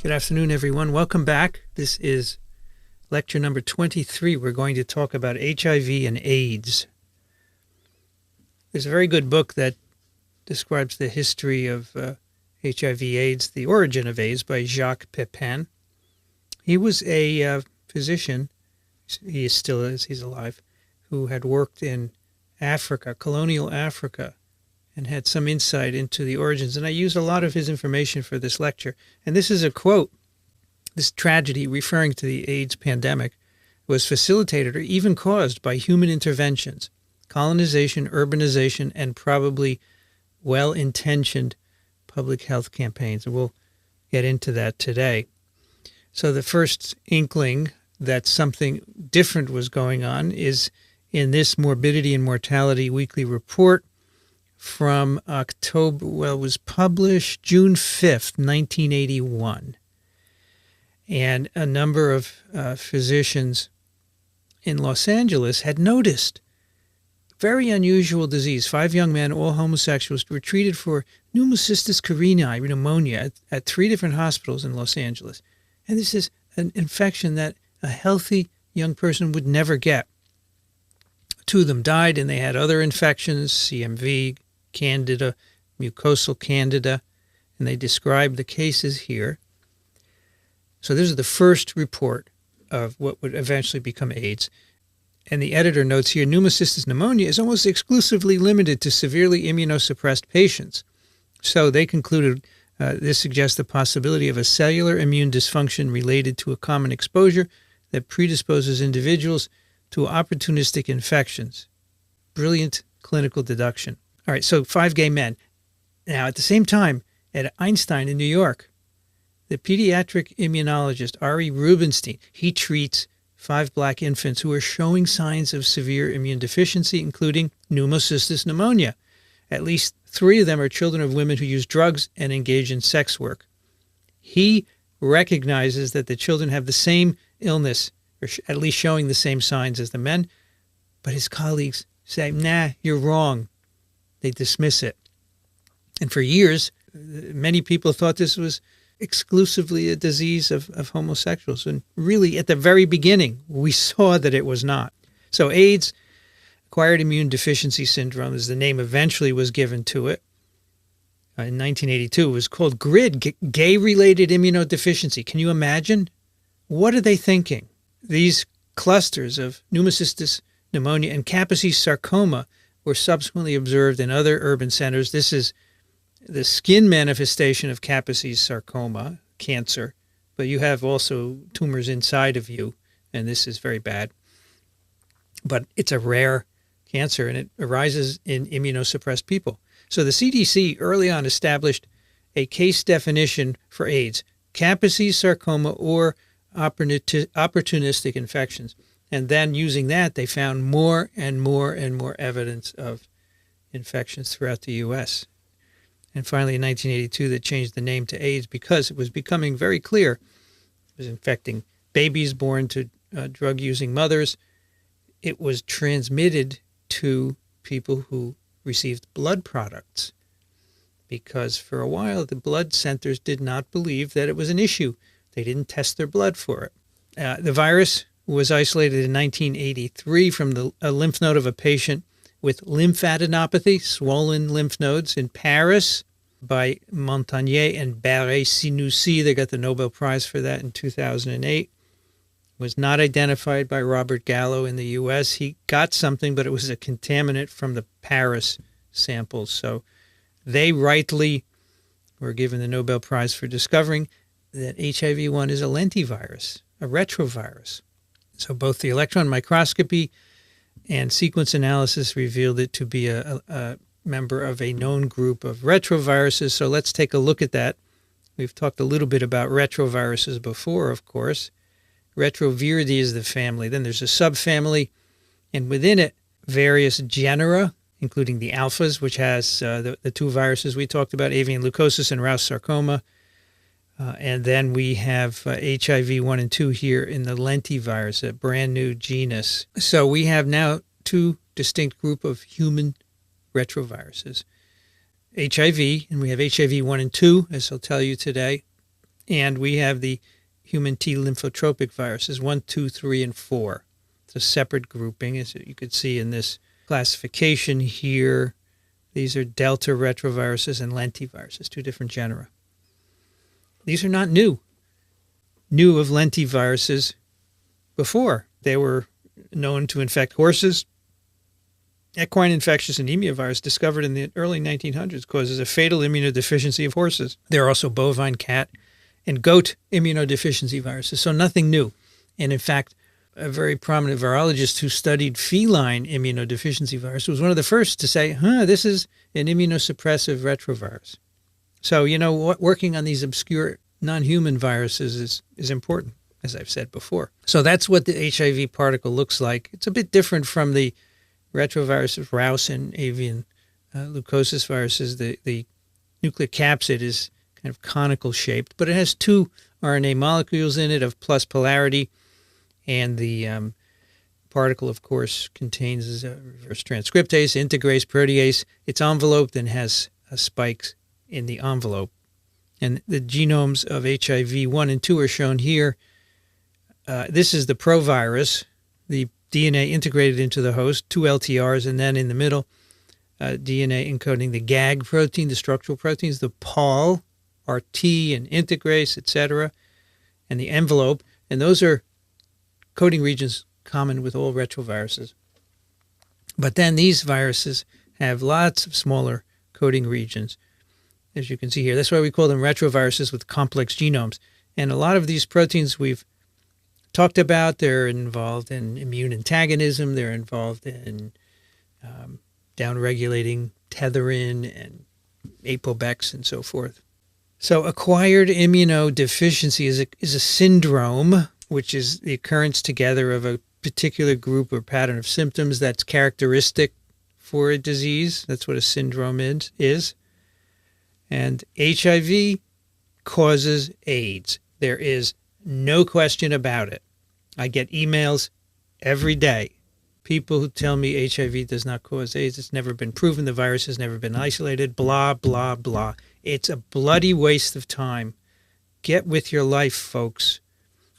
Good afternoon, everyone. Welcome back. This is lecture number 23. We're going to talk about HIV and AIDS. There's a very good book that describes the history of HIV/AIDS, the origin of AIDS, by Jacques Pepin. He was a physician, he still is, he's alive, who had worked in Africa, colonial Africa, and had some insight into the origins. And I used a lot of his information for this lecture. And this is a quote. This tragedy, referring to the AIDS pandemic, was facilitated or even caused by human interventions, colonization, urbanization, and probably well-intentioned public health campaigns. And we'll get into that today. So the first inkling that something different was going on is in this Morbidity and Mortality Weekly Report from October, well, it was published June 5th, 1981. And a number of physicians in Los Angeles had noticed very unusual disease. 5 young men, all homosexuals, were treated for pneumocystis carinii, pneumonia, at 3 different hospitals in Los Angeles. And this is an infection that a healthy young person would never get. 2 of them died, and they had other infections, CMV, Candida, mucosal Candida, and they describe the cases here. So this is the first report of what would eventually become AIDS. And the editor notes here, pneumocystis pneumonia is almost exclusively limited to severely immunosuppressed patients. So they concluded this suggests the possibility of a cellular immune dysfunction related to a common exposure that predisposes individuals to opportunistic infections. Brilliant clinical deduction. All right, so 5 gay men. Now, at the same time, at Einstein in New York, the pediatric immunologist Ari Rubinstein, he treats 5 black infants who are showing signs of severe immune deficiency, including pneumocystis pneumonia. At least 3 of them are children of women who use drugs and engage in sex work. He recognizes that the children have the same illness, or at least showing the same signs as the men, but his colleagues say, nah, you're wrong. They dismiss it. And for years, many people thought this was exclusively a disease of homosexuals. And really, at the very beginning, we saw that it was not. So AIDS, acquired immune deficiency syndrome, is the name eventually was given to it. In 1982, it was called GRID, gay-related immunodeficiency. Can you imagine? What are they thinking? These clusters of pneumocystis pneumonia and Kaposi sarcoma were subsequently observed in other urban centers. This is the skin manifestation of Kaposi's sarcoma, cancer, but you have also tumors inside of you, and this is very bad. But it's a rare cancer, and it arises in immunosuppressed people. So the CDC early on established a case definition for AIDS, Kaposi's sarcoma or opportunistic infections. And then using that, they found more and more and more evidence of infections throughout the U.S. And finally, in 1982, they changed the name to AIDS because it was becoming very clear it was infecting babies born to drug-using mothers. It was transmitted to people who received blood products because for a while, the blood centers did not believe that it was an issue. They didn't test their blood for it. The virus was isolated in 1983 from a lymph node of a patient with lymphadenopathy, swollen lymph nodes, in Paris by Montagnier and Barré-Sinoussi. They got the Nobel Prize for that in 2008. Was not identified by Robert Gallo in the U.S. He got something, but it was a contaminant from the Paris samples. So they rightly were given the Nobel Prize for discovering that HIV-1 is a lentivirus, a retrovirus. So both the electron microscopy and sequence analysis revealed it to be a member of a known group of retroviruses. So let's take a look at that. We've talked a little bit about retroviruses before, of course. Retroviridae is the family. Then there's a subfamily, and within it, various genera, including the alphas, which has the 2 viruses we talked about, avian leukosis and Rouse sarcoma. And then we have HIV 1 and 2 here in the lentivirus, a brand new genus. So we have now 2 distinct group of human retroviruses. HIV, and we have HIV 1 and 2, as I'll tell you today, And we have the human T lymphotropic viruses, 1, 2, 3, and 4. It's a separate grouping, as you could see in this classification here. These are delta retroviruses and lentiviruses, 2 different genera. These are not new. Knew of lentiviruses before. They were known to infect horses. Equine infectious anemia virus, discovered in the early 1900s, causes a fatal immunodeficiency of horses. There are also bovine, cat, and goat immunodeficiency viruses, so nothing new. And in fact, a very prominent virologist who studied feline immunodeficiency virus was one of the first to say, this is an immunosuppressive retrovirus. So, working on these obscure non-human viruses is important, as I've said before. So that's what the HIV particle looks like. It's a bit different from the retroviruses, Rouse and avian leukosis viruses. The nucleic capsid is kind of conical shaped, but it has 2 RNA molecules in it of plus polarity, and the particle, of course, contains a reverse transcriptase, integrase, protease. It's enveloped and has spikes in the envelope. And the genomes of HIV 1 and 2 are shown here. This is the provirus, the DNA integrated into the host, 2 LTRs, and then in the middle, DNA encoding the GAG protein, the structural proteins, the POL, RT, and integrase, etc., and the envelope. And those are coding regions common with all retroviruses. But then these viruses have lots of smaller coding regions, as you can see here. That's why we call them retroviruses with complex genomes. And a lot of these proteins we've talked about, they're involved in immune antagonism, they're involved in downregulating tetherin and apobex and so forth. So acquired immunodeficiency is a syndrome, which is the occurrence together of a particular group or pattern of symptoms that's characteristic for a disease. That's what a syndrome is. And HIV causes AIDS. There is no question about it. I get emails every day. People who tell me HIV does not cause AIDS. It's never been proven. The virus has never been isolated. Blah, blah, blah. It's a bloody waste of time. Get with your life, folks.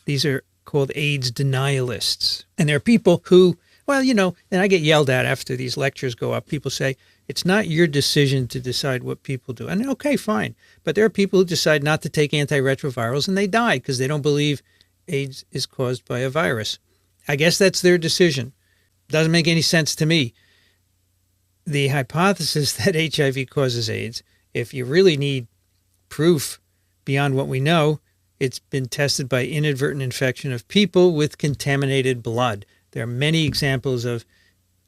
These are called AIDS denialists. And there are people who, and I get yelled at after these lectures go up. People say, it's not your decision to decide what people do. And okay, fine. But there are people who decide not to take antiretrovirals and they die because they don't believe AIDS is caused by a virus. I guess that's their decision. Doesn't make any sense to me. The hypothesis that HIV causes AIDS, if you really need proof beyond what we know, it's been tested by inadvertent infection of people with contaminated blood. There are many examples of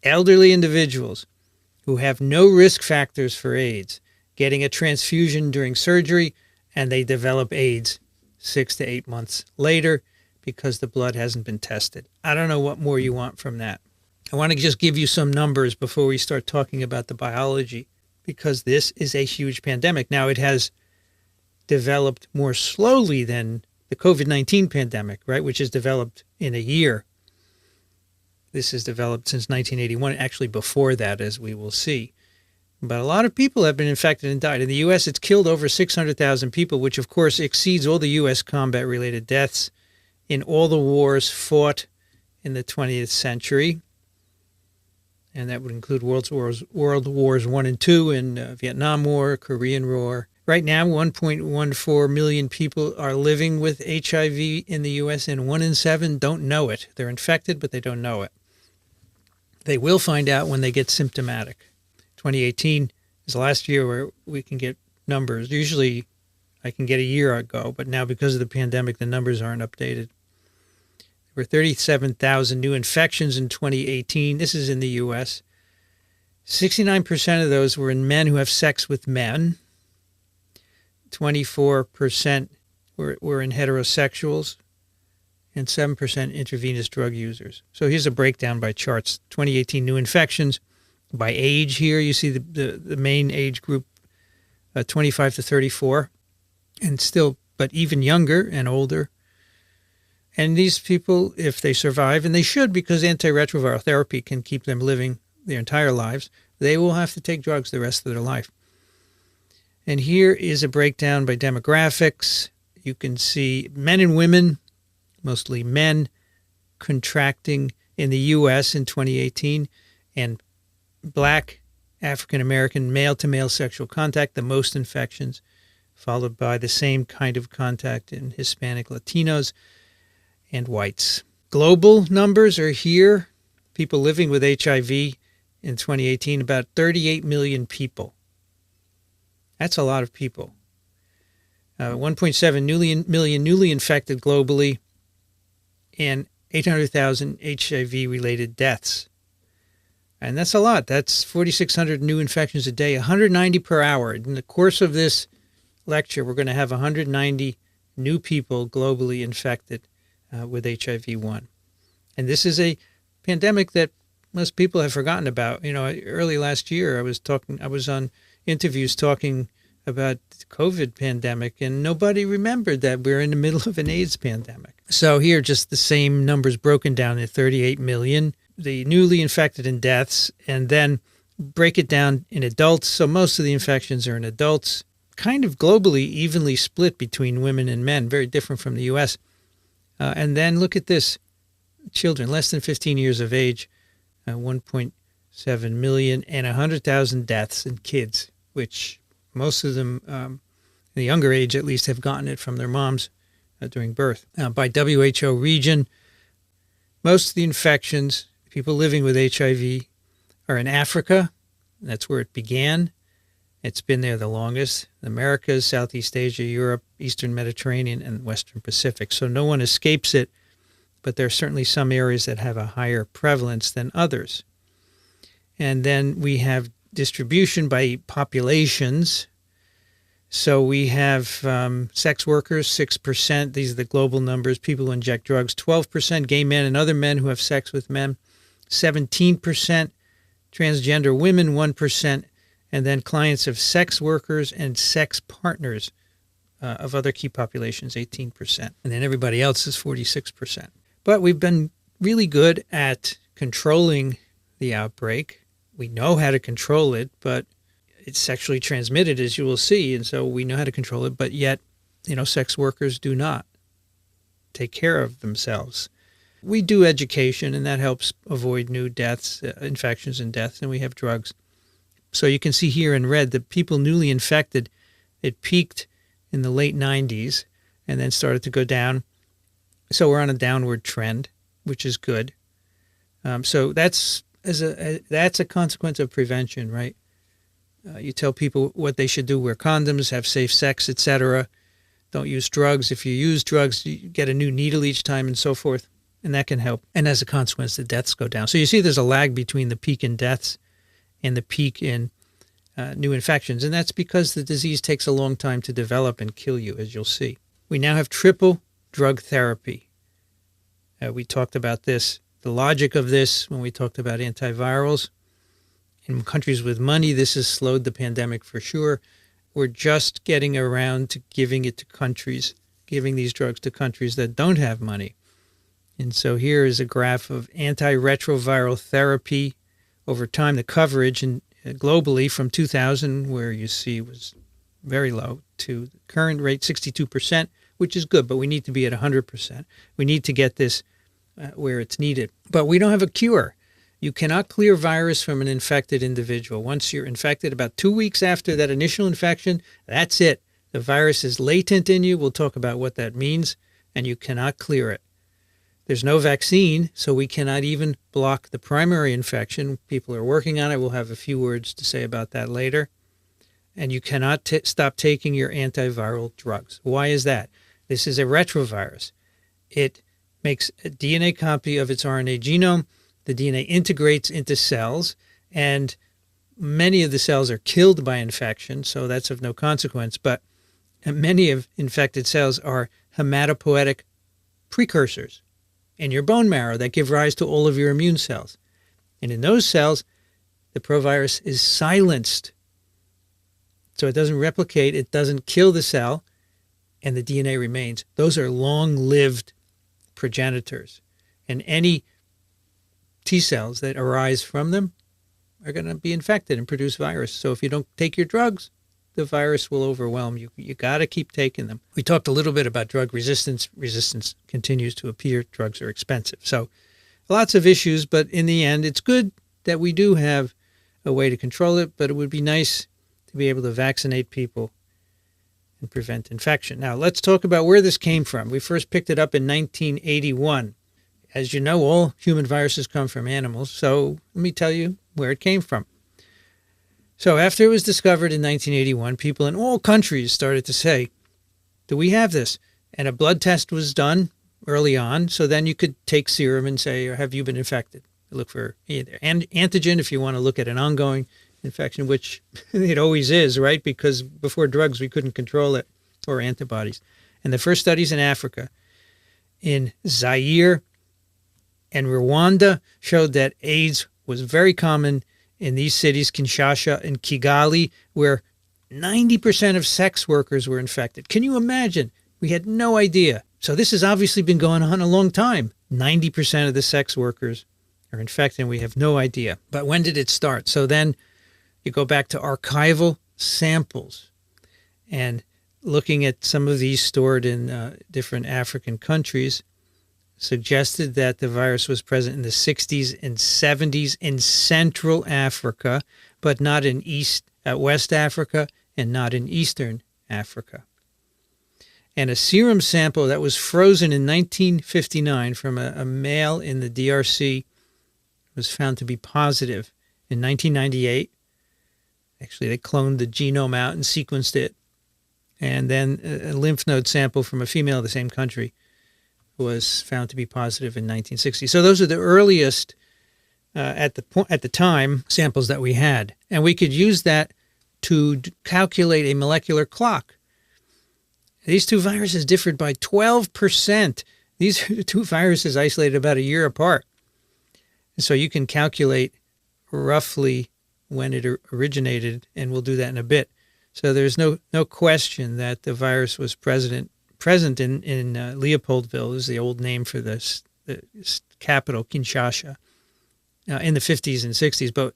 elderly individuals who have no risk factors for AIDS getting a transfusion during surgery, and they develop AIDS 6 to 8 months later because the blood hasn't been tested. I don't know what more you want from that. I want to just give you some numbers before we start talking about the biology, because this is a huge pandemic. Now, it has developed more slowly than the COVID-19 pandemic, right, which is developed in a year. This has developed since 1981, actually before that, as we will see. But a lot of people have been infected and died. In the U.S., it's killed over 600,000 people, which, of course, exceeds all the U.S. combat-related deaths in all the wars fought in the 20th century. And that would include World Wars I and II, and Vietnam War, Korean War. Right now, 1.14 million people are living with HIV in the U.S., and 1 in 7 don't know it. They're infected, but they don't know it. They will find out when they get symptomatic. 2018 is the last year where we can get numbers. Usually I can get a year ago, but now because of the pandemic, the numbers aren't updated. There were 37,000 new infections in 2018. This is in the U.S. 69% of those were in men who have sex with men. 24% were in heterosexuals, and 7% intravenous drug users. So here's a breakdown by charts. 2018 new infections by age here. You see the main age group, 25 to 34, and still, but even younger and older. And these people, if they survive, and they should because antiretroviral therapy can keep them living their entire lives, they will have to take drugs the rest of their life. And here is a breakdown by demographics. you can see men and women, mostly men, contracting in the U.S. in 2018, and Black, African-American, male-to-male sexual contact, the most infections, followed by the same kind of contact in Hispanic, Latinos, and whites. Global numbers are here. People living with HIV in 2018, about 38 million people. That's a lot of people. 1.7 million newly infected globally, and 800,000 HIV-related deaths. And that's a lot. That's 4,600 new infections a day, 190 per hour. In the course of this lecture, we're going to have 190 new people globally infected with HIV-1. And this is a pandemic that most people have forgotten about. You know, early last year, I was on interviews talking about the COVID pandemic, and nobody remembered that we're in the middle of an AIDS pandemic. So here, just the same numbers broken down at 38 million, the newly infected and deaths, and then break it down in adults. So most of the infections are in adults, kind of globally evenly split between women and men, very different from the U.S. And then look at this, children less than 15 years of age, 1.7 million, and 100,000 deaths in kids, which most of them, in the younger age at least, have gotten it from their moms during birth. By WHO region, most of the infections, people living with HIV, are in Africa. That's where it began. It's been there the longest. The Americas, Southeast Asia, Europe, Eastern Mediterranean, and Western Pacific. So no one escapes it, but there are certainly some areas that have a higher prevalence than others. And then we have distribution by populations. So we have sex workers, 6%. These are the global numbers. People who inject drugs, 12%. Gay men and other men who have sex with men, 17%. Transgender women, 1%. And then clients of sex workers and sex partners of other key populations, 18%. And then everybody else is 46%. But we've been really good at controlling the outbreak. We know how to control it, but it's sexually transmitted, as you will see, and so we know how to control it, but yet, sex workers do not take care of themselves. We do education, and that helps avoid new deaths, infections and deaths, and we have drugs. So you can see here in red that people newly infected, it peaked in the late 90s and then started to go down. So we're on a downward trend, which is good. So that's a consequence of prevention, right? You tell people what they should do: wear condoms, have safe sex, etc. Don't use drugs. If you use drugs, you get a new needle each time and so forth, and that can help. And as a consequence, the deaths go down. So you see there's a lag between the peak in deaths and the peak in new infections, and that's because the disease takes a long time to develop and kill you, as you'll see. We now have triple drug therapy. We talked about this, the logic of this, when we talked about antivirals. In countries with money, this has slowed the pandemic for sure. We're just getting around to giving it to countries, giving these drugs to countries that don't have money. And so here is a graph of antiretroviral therapy over time, the coverage globally from 2000, where you see was very low, to the current rate, 62%, which is good, but we need to be at 100%. We need to get this where it's needed. But we don't have a cure. You cannot clear virus from an infected individual. Once you're infected, about 2 weeks after that initial infection, that's it. The virus is latent in you. We'll talk about what that means, and you cannot clear it. There's no vaccine, so we cannot even block the primary infection. People are working on it. We'll have a few words to say about that later. And you cannot stop taking your antiviral drugs. Why is that? This is a retrovirus. It makes a DNA copy of its RNA genome. The DNA integrates into cells, and many of the cells are killed by infection, so that's of no consequence. But many of infected cells are hematopoietic precursors in your bone marrow that give rise to all of your immune cells. And in those cells, the provirus is silenced. So it doesn't replicate, it doesn't kill the cell, and the DNA remains. Those are long-lived progenitors. And any T cells that arise from them are going to be infected and produce virus. So if you don't take your drugs, the virus will overwhelm you. You got to keep taking them. We talked a little bit about drug resistance. Resistance continues to appear. Drugs are expensive. So lots of issues, but in the end, it's good that we do have a way to control it, but it would be nice to be able to vaccinate people and prevent infection. Now, let's talk about where this came from. We first picked it up in 1981. As you know, all human viruses come from animals, so let me tell you where it came from. So after it was discovered in 1981, people in all countries started to say, do we have this? And a blood test was done early on, so then you could take serum and say, have you been infected? Look for either antigen if you want to look at an ongoing infection, which it always is, right? Because before drugs, we couldn't control it, or antibodies. And the first studies in Africa, in Zaire and Rwanda, showed that AIDS was very common in these cities, Kinshasa and Kigali, where 90% of sex workers were infected. Can you imagine? We had no idea. So this has obviously been going on a long time. 90% of the sex workers are infected, and we have no idea. But when did it start? So then you go back to archival samples, and looking at some of these stored in different African countries, suggested that the virus was present in the 60s and 70s in Central Africa, but not in West Africa and not in Eastern Africa. And a serum sample that was frozen in 1959 from a male in the DRC was found to be positive in 1998. Actually, they cloned the genome out and sequenced it. And then a lymph node sample from a female of the same country was found to be positive in 1960. So those are the earliest, at the time, samples that we had. And we could use that to calculate a molecular clock. These two viruses differed by 12%. These are two viruses isolated about a year apart. And so you can calculate roughly when it originated, and we'll do that in a bit. So there's no question that the virus was present in Leopoldville, is the old name for the capital, Kinshasa, in the 50s and 60s. But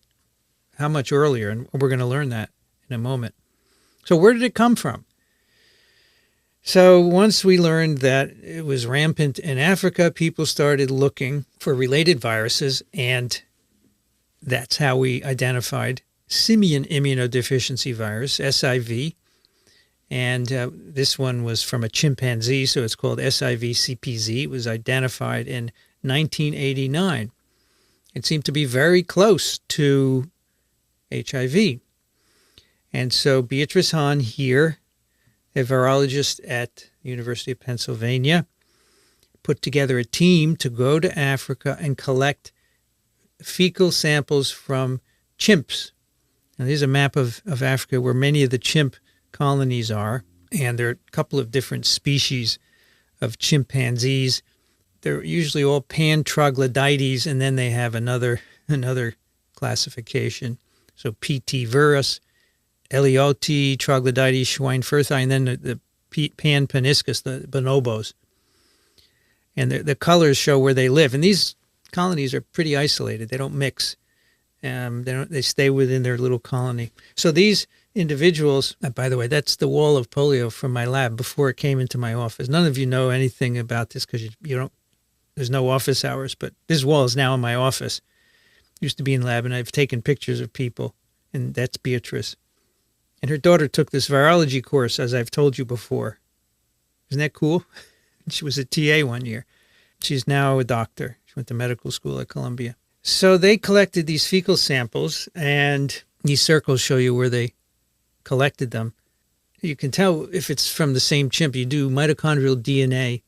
how much earlier? And we're going to learn that in a moment. So where did it come from? So once we learned that it was rampant in Africa, people started looking for related viruses, and that's how we identified simian immunodeficiency virus, SIV. And this one was from a chimpanzee, so it's called SIVcpz. It was identified in 1989. It seemed to be very close to HIV. And so Beatrice Hahn here, a virologist at the University of Pennsylvania, put together a team to go to Africa and collect fecal samples from chimps. Now, here's a map of Africa where many of the chimp colonies are, and there are a couple of different species of chimpanzees. They're usually all pan-troglodytes, and then they have another classification. So PT virus, Elioti, troglodytes, Schweinfurthi, and then the pan-paniscus, the bonobos. And the colors show where they live. And these colonies are pretty isolated. They don't mix. They stay within their little colony. So these individuals, by the way, that's the wall of polio from my lab before it came into my office. None of you know anything about this because you don't. There's no office hours, but this wall is now in my office. Used to be in lab, and I've taken pictures of people, and that's Beatrice. And her daughter took this virology course, as I've told you before. Isn't that cool? She was a TA one year. She's now a doctor. She went to medical school at Columbia. So they collected these fecal samples, and these circles show you where they collected them. You can tell if it's from the same chimp. You do mitochondrial DNA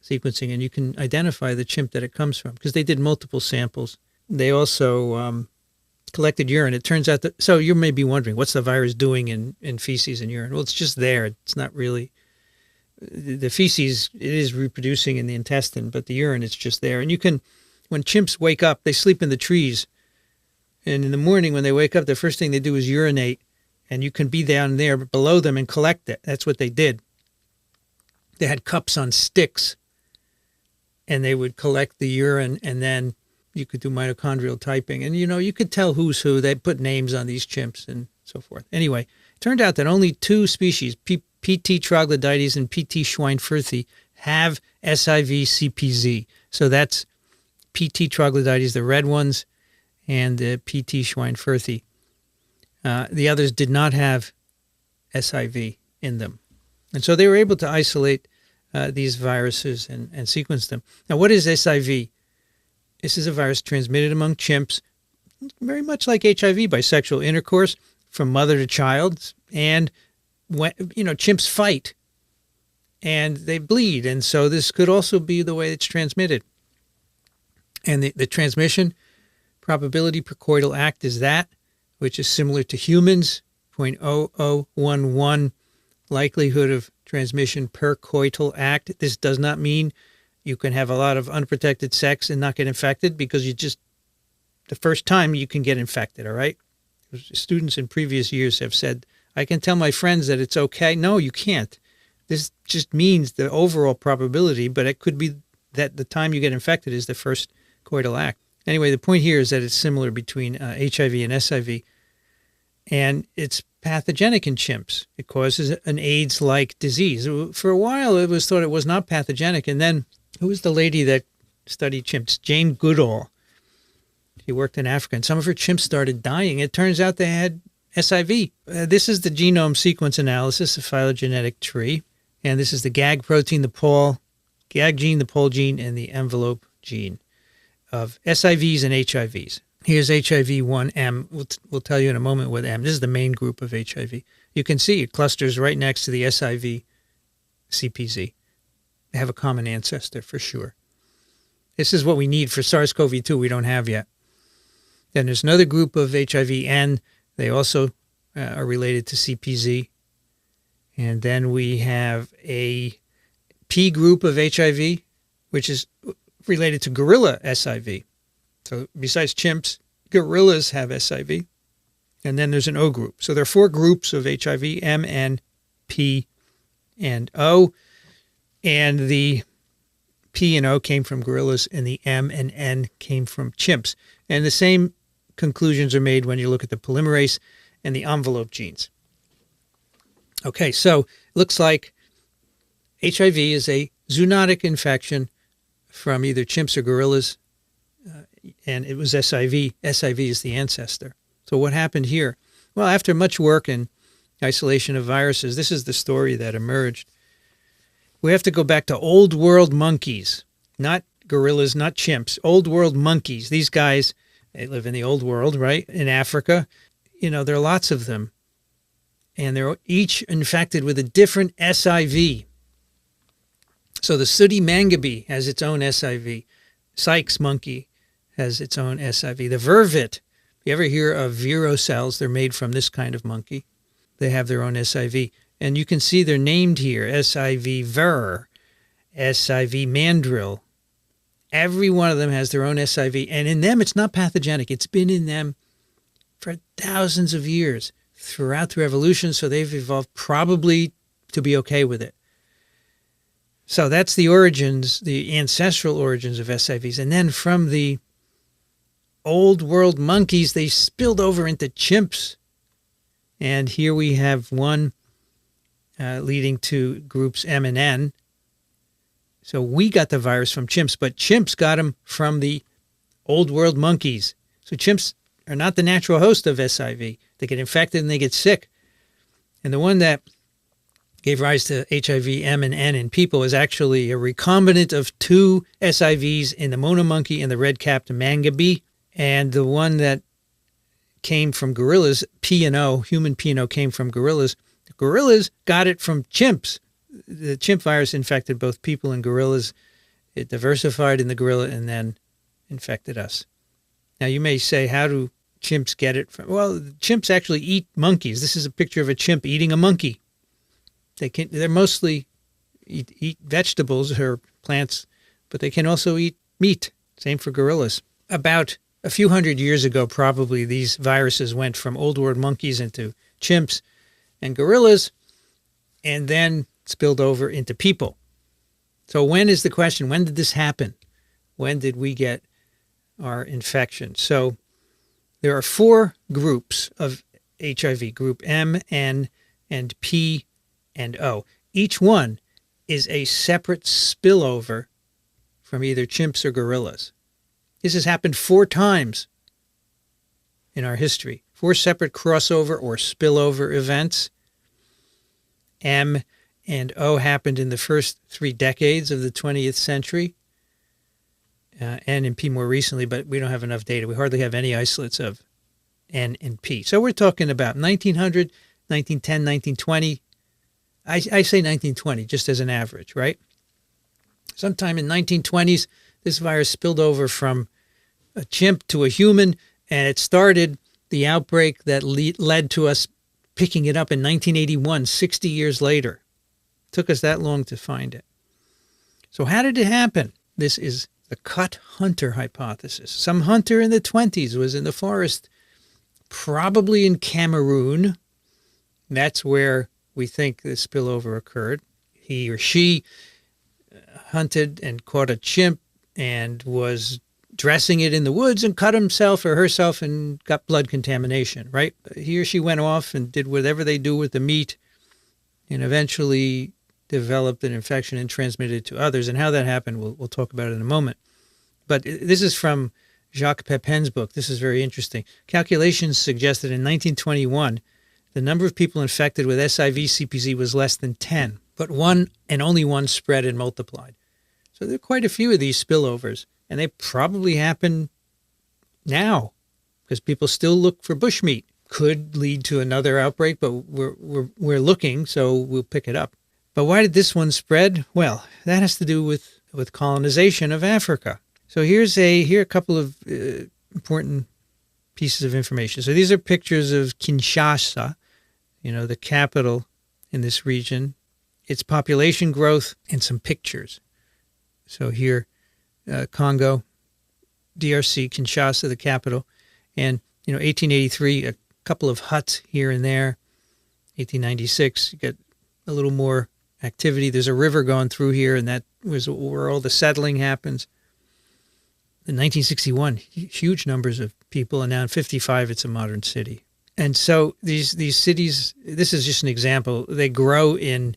sequencing, and you can identify the chimp that it comes from because they did multiple samples. They also collected urine. It turns out that, so you may be wondering, what's the virus doing in feces and urine? Well, it's just there. It's not really, the feces, it is reproducing in the intestine, but the urine, it's just there. And you can, when chimps wake up, they sleep in the trees. And in the morning when they wake up, the first thing they do is urinate. And you can be down there below them and collect it. That's what they did. They had cups on sticks, and they would collect the urine, and then you could do mitochondrial typing. And, you could tell who's who. They put names on these chimps and so forth. Anyway, Turned out that only two species, PT troglodytes and PT schweinfurthi, have SIVcpz. So that's PT troglodytes, the red ones, and the PT schweinfurthi. The others did not have SIV in them. And so they were able to isolate these viruses and sequence them. Now, what is SIV? This is a virus transmitted among chimps, very much like HIV, by sexual intercourse from mother to child. And when, chimps fight and they bleed. And so this could also be the way it's transmitted. And the transmission probability per coital act is that, which is similar to humans, 0.0011 likelihood of transmission per coital act. This does not mean you can have a lot of unprotected sex and not get infected, because the first time you can get infected, all right? Students in previous years have said, I can tell my friends that it's okay. No, you can't. This just means the overall probability, but it could be that the time you get infected is the first coital act. Anyway, the point here is that it's similar between HIV and SIV, and it's pathogenic in chimps. It causes an AIDS-like disease. For a while, it was thought it was not pathogenic, and then who was the lady that studied chimps? Jane Goodall. She worked in Africa, and some of her chimps started dying. It turns out they had SIV. This is the genome sequence analysis, a phylogenetic tree, and this is the GAG protein, the GAG gene, the Pol gene, and the envelope gene of SIVs and HIVs. Here's HIV-1M. We'll tell you in a moment what M. This is the main group of HIV. You can see it clusters right next to the SIVcpz. They have a common ancestor for sure. This is what we need for SARS-CoV-2 we don't have yet. Then there's another group of HIV-N. They also are related to CPZ. And then we have a P group of HIV, which is related to gorilla SIV. So besides chimps, gorillas have SIV. And then there's an O group. So there are four groups of HIV, M, N, P, and O. And the P and O came from gorillas, and the M and N came from chimps. And the same conclusions are made when you look at the polymerase and the envelope genes. Okay, so it looks like HIV is a zoonotic infection from either chimps or gorillas, and it was SIV. SIV is the ancestor. So what happened here? Well, after much work and isolation of viruses, this is the story that emerged. We have to go back to old world monkeys, not gorillas, not chimps, old world monkeys. These guys, they live in the old world, right? In Africa. There are lots of them. And they're each infected with a different SIV. So the sooty mangabe has its own SIV. Sykes monkey has its own SIV. The vervet, if you ever hear of Vero cells, they're made from this kind of monkey. They have their own SIV. And you can see they're named here, SIV ver, SIV mandrill. Every one of them has their own SIV. And in them, it's not pathogenic. It's been in them for thousands of years throughout evolution. So they've evolved probably to be okay with it. So that's the origins, the ancestral origins of SIVs. And then from the old world monkeys, they spilled over into chimps. And here we have one leading to groups M and N. So we got the virus from chimps, but chimps got them from the old world monkeys. So chimps are not the natural host of SIV. They get infected and they get sick. And the one that gave rise to HIV, M, and N in people is actually a recombinant of two SIVs in the monomonkey and the red-capped mangabe. And the one that came from gorillas, P and O, human P and O came from gorillas. The gorillas got it from chimps. The chimp virus infected both people and gorillas. It diversified in the gorilla and then infected us. Now you may say, how do chimps get it from? Well, chimps actually eat monkeys. This is a picture of a chimp eating a monkey. They're mostly eat vegetables or plants, but they can also eat meat. Same for gorillas. About a few hundred years ago, probably, these viruses went from old world monkeys into chimps and gorillas, and then spilled over into people. So when is the question? When did this happen? When did we get our infection? So there are four groups of HIV, group M, N, and P, and O. Each one is a separate spillover from either chimps or gorillas. This has happened 4 times in our history. 4 separate crossover or spillover events. M and O happened in the first 3 decades of the 20th century. N and P more recently, but we don't have enough data. We hardly have any isolates of N and P. So we're talking about 1900, 1910, 1920. I say 1920 just as an average, right? Sometime in 1920s, this virus spilled over from a chimp to a human, and it started the outbreak that led to us picking it up in 1981, 60 years later. It took us that long to find it. So how did it happen? This is the cut hunter hypothesis. Some hunter in the 20s was in the forest, probably in Cameroon. That's where we think the spillover occurred. He or she hunted and caught a chimp and was dressing it in the woods and cut himself or herself and got blood contamination, right? He or she went off and did whatever they do with the meat and eventually developed an infection and transmitted it to others. And how that happened, we'll talk about it in a moment. But this is from Jacques Pepin's book. This is very interesting. Calculations suggest that in 1921, the number of people infected with SIVcpz was less than 10, but one and only one spread and multiplied. So there are quite a few of these spillovers, and they probably happen now because people still look for bushmeat. Could lead to another outbreak, but we're looking, so we'll pick it up. But why did this one spread? Well, that has to do with colonization of Africa. So here are a couple of important pieces of information. So these are pictures of Kinshasa, the capital in this region, its population growth, and some pictures. So here, Congo, DRC, Kinshasa, the capital, and 1883, a couple of huts here and there. 1896, you get a little more activity. There's a river going through here, and that was where all the settling happens. In 1961, huge numbers of people, and now in 55, it's a modern city. And so these cities, this is just an example, they grow in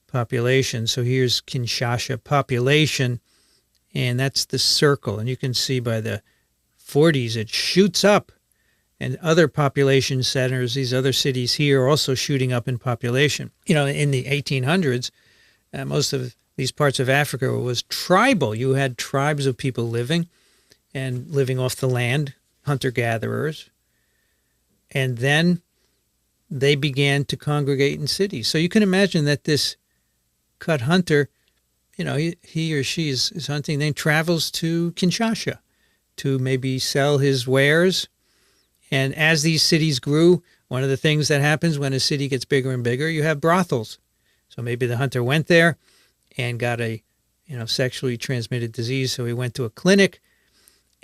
population. So here's Kinshasa population, and that's the circle. And you can see by the 40s, it shoots up. And other population centers, these other cities here, are also shooting up in population. In the 1800s, most of these parts of Africa was tribal. You had tribes of people living off the land, hunter-gatherers. And then they began to congregate in cities. So you can imagine that this cut hunter, he or she is hunting, then travels to Kinshasa to maybe sell his wares. And as these cities grew, one of the things that happens when a city gets bigger and bigger, you have brothels. So maybe the hunter went there and got a sexually transmitted disease. So he went to a clinic,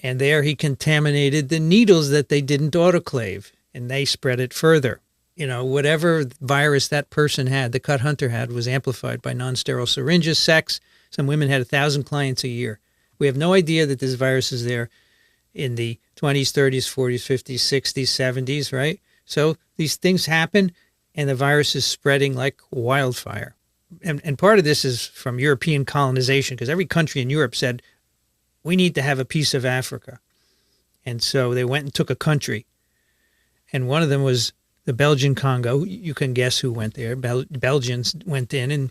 and there he contaminated the needles that they didn't autoclave, and they spread it further. Whatever virus that person had, the cut hunter had, was amplified by non-sterile syringes, sex. Some women had 1,000 clients a year. We have no idea that this virus is there in the 20s, 30s, 40s, 50s, 60s, 70s, right? So these things happen, and the virus is spreading like wildfire. And part of this is from European colonization, because every country in Europe said, we need to have a piece of Africa. And so they went and took a country. And one of them was the Belgian Congo. You can guess who went there. Belgians went in and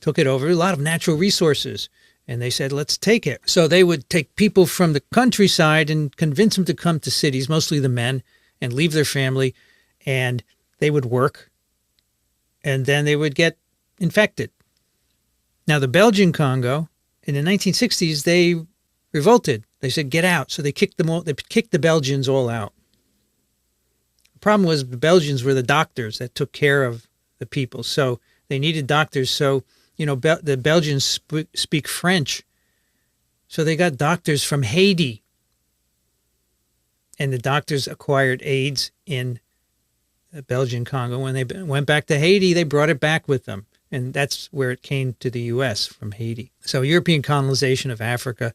took it over. A lot of natural resources. And they said, let's take it. So they would take people from the countryside and convince them to come to cities, mostly the men, and leave their family. And they would work. And then they would get infected. Now, the Belgian Congo, in the 1960s, they revolted. They said, get out. So they kicked them all. They kicked the Belgians all out. The problem was the Belgians were the doctors that took care of the people. So they needed doctors. So the Belgians speak French. So they got doctors from Haiti. And the doctors acquired AIDS in the Belgian Congo. When they went back to Haiti, they brought it back with them. And that's where it came to the U.S. from Haiti. So European colonization of Africa,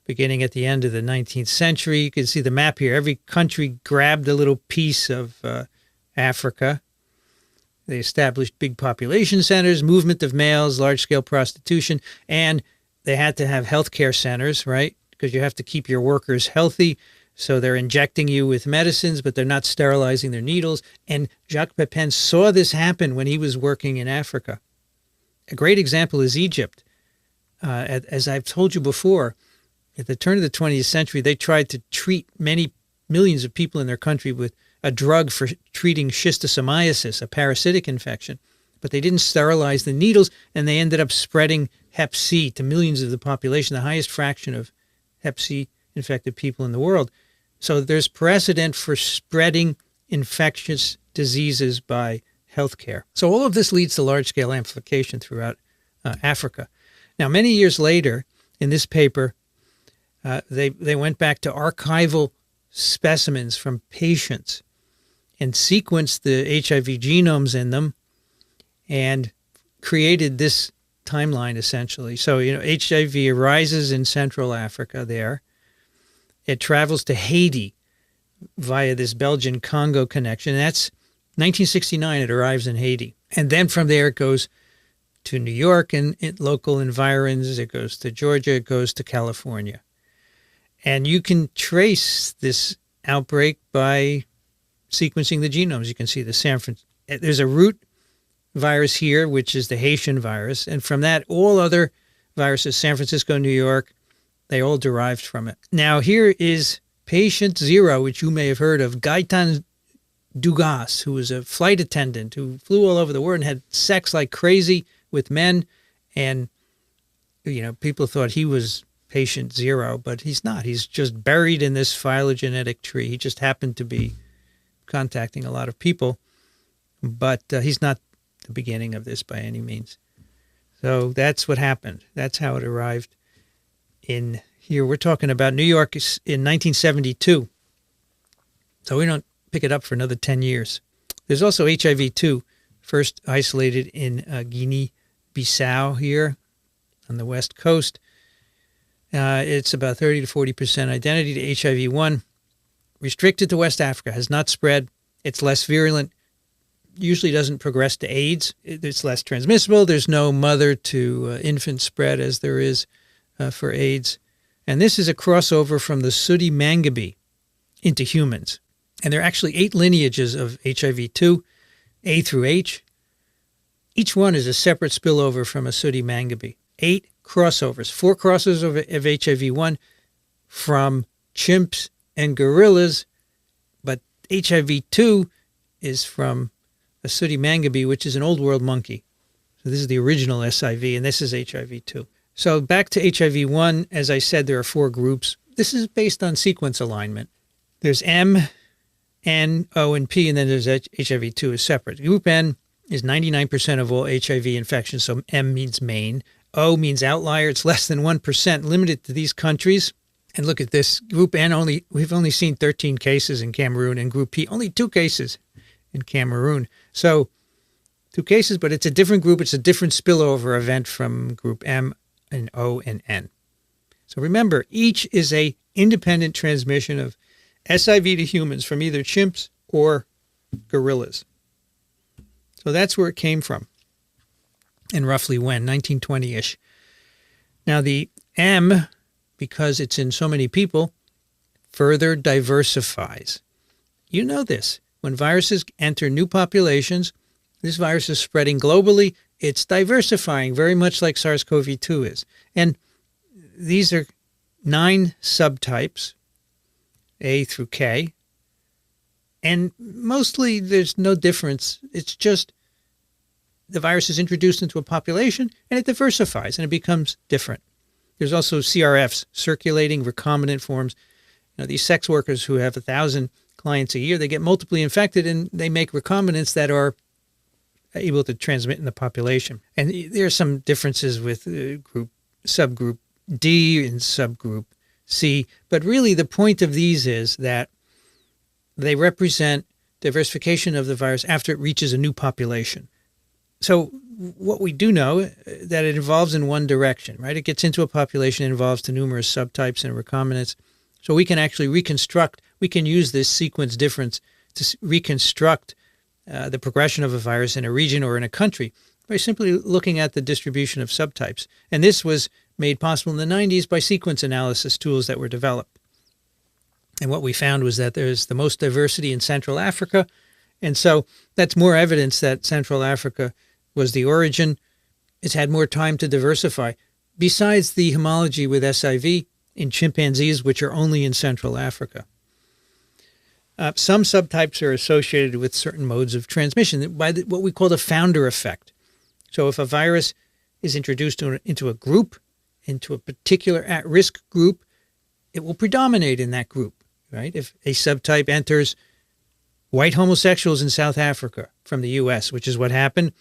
beginning at the end of the 19th century. You can see the map here. Every country grabbed a little piece of Africa. They established big population centers, movement of males, large-scale prostitution, and they had to have healthcare centers, right? Because you have to keep your workers healthy. So they're injecting you with medicines, but they're not sterilizing their needles. And Jacques Pepin saw this happen when he was working in Africa. A great example is Egypt. As I've told you before, at the turn of the 20th century, they tried to treat many millions of people in their country with a drug for treating schistosomiasis, a parasitic infection. But they didn't sterilize the needles, and they ended up spreading Hep C to millions of the population, the highest fraction of Hep C infected people in the world. So there's precedent for spreading infectious diseases by healthcare. So all of this leads to large-scale amplification throughout Africa. Now, many years later, in this paper, they went back to archival specimens from patients and sequenced the HIV genomes in them and created this timeline, essentially. So, HIV arises in Central Africa there. It travels to Haiti via this Belgian-Congo connection. That's 1969, it arrives in Haiti. And then from there it goes to New York and local environs. It goes to Georgia. It goes to California. And you can trace this outbreak by sequencing the genomes. You can see there's a root virus here, which is the Haitian virus. And from that, all other viruses, San Francisco, New York, they all derived from it. Now, here is patient 0, which you may have heard of, Gaëtan Dugas, who was a flight attendant who flew all over the world and had sex like crazy with men. And, people thought he was patient 0, but he's not. He's just buried in this phylogenetic tree. He just happened to be contacting a lot of people, but he's not the beginning of this by any means. So that's what happened. That's how it arrived in here. We're talking about New York in 1972. So we don't pick it up for another 10 years. There's also HIV-2, first isolated in Guinea-Bissau here on the west coast. It's about 30 to 40% identity to HIV-1. Restricted to West Africa, has not spread. It's less virulent. Usually doesn't progress to AIDS. It's less transmissible. There's no mother-to-infant spread as there is for AIDS. And this is a crossover from the sooty mangabe into humans. And there are actually 8 lineages of HIV-2, A through H. Each one is a separate spillover from a sooty mangabe. 8 crossovers, 4 crossovers of HIV-1 from chimps and gorillas, but HIV-2 is from a sooty mangabe, which is an old world monkey. So this is the original SIV, and this is HIV-2. So back to HIV-1, as I said, there are 4 groups. This is based on sequence alignment. There's M, N, O, and P, and then there's HIV-2 is separate. Group N is 99% of all HIV infections, so M means main. O means outlier. It's less than 1%, limited to these countries. And look at this. Group N, we've only seen 13 cases in Cameroon, and Group P, only 2 cases in Cameroon. So 2 cases, but it's a different group. It's a different spillover event from Group M and O and N. So remember, each is a independent transmission of SIV to humans from either chimps or gorillas. So that's where it came from. And roughly when? 1920-ish. Now the M, because it's in so many people, further diversifies. You know this. When viruses enter new populations, this virus is spreading globally. It's diversifying, very much like SARS-CoV-2 is. And these are 9 subtypes, A through K. And mostly there's no difference. It's just the virus is introduced into a population and it diversifies and it becomes different. There's also CRFs, circulating recombinant forms. These sex workers who have 1,000 clients a year, they get multiply infected and they make recombinants that are able to transmit in the population. And there are some differences with subgroup D and subgroup C. But really the point of these is that they represent diversification of the virus after it reaches a new population. So what we do know, that it evolves in one direction, right? It gets into a population, it evolves to numerous subtypes and recombinants. So we can actually reconstruct, we can use this sequence difference to reconstruct the progression of a virus in a region or in a country by simply looking at the distribution of subtypes. And this was made possible in the 90s by sequence analysis tools that were developed. And what we found was that there's the most diversity in Central Africa. And so that's more evidence that Central Africa was the origin. It's had more time to diversify. Besides the homology with SIV in chimpanzees, which are only in Central Africa. Some subtypes are associated with certain modes of transmission by what we call the founder effect. So if a virus is introduced into a group, into a particular at-risk group, it will predominate in that group, right? If a subtype enters white homosexuals in South Africa from the U.S., which is what happened,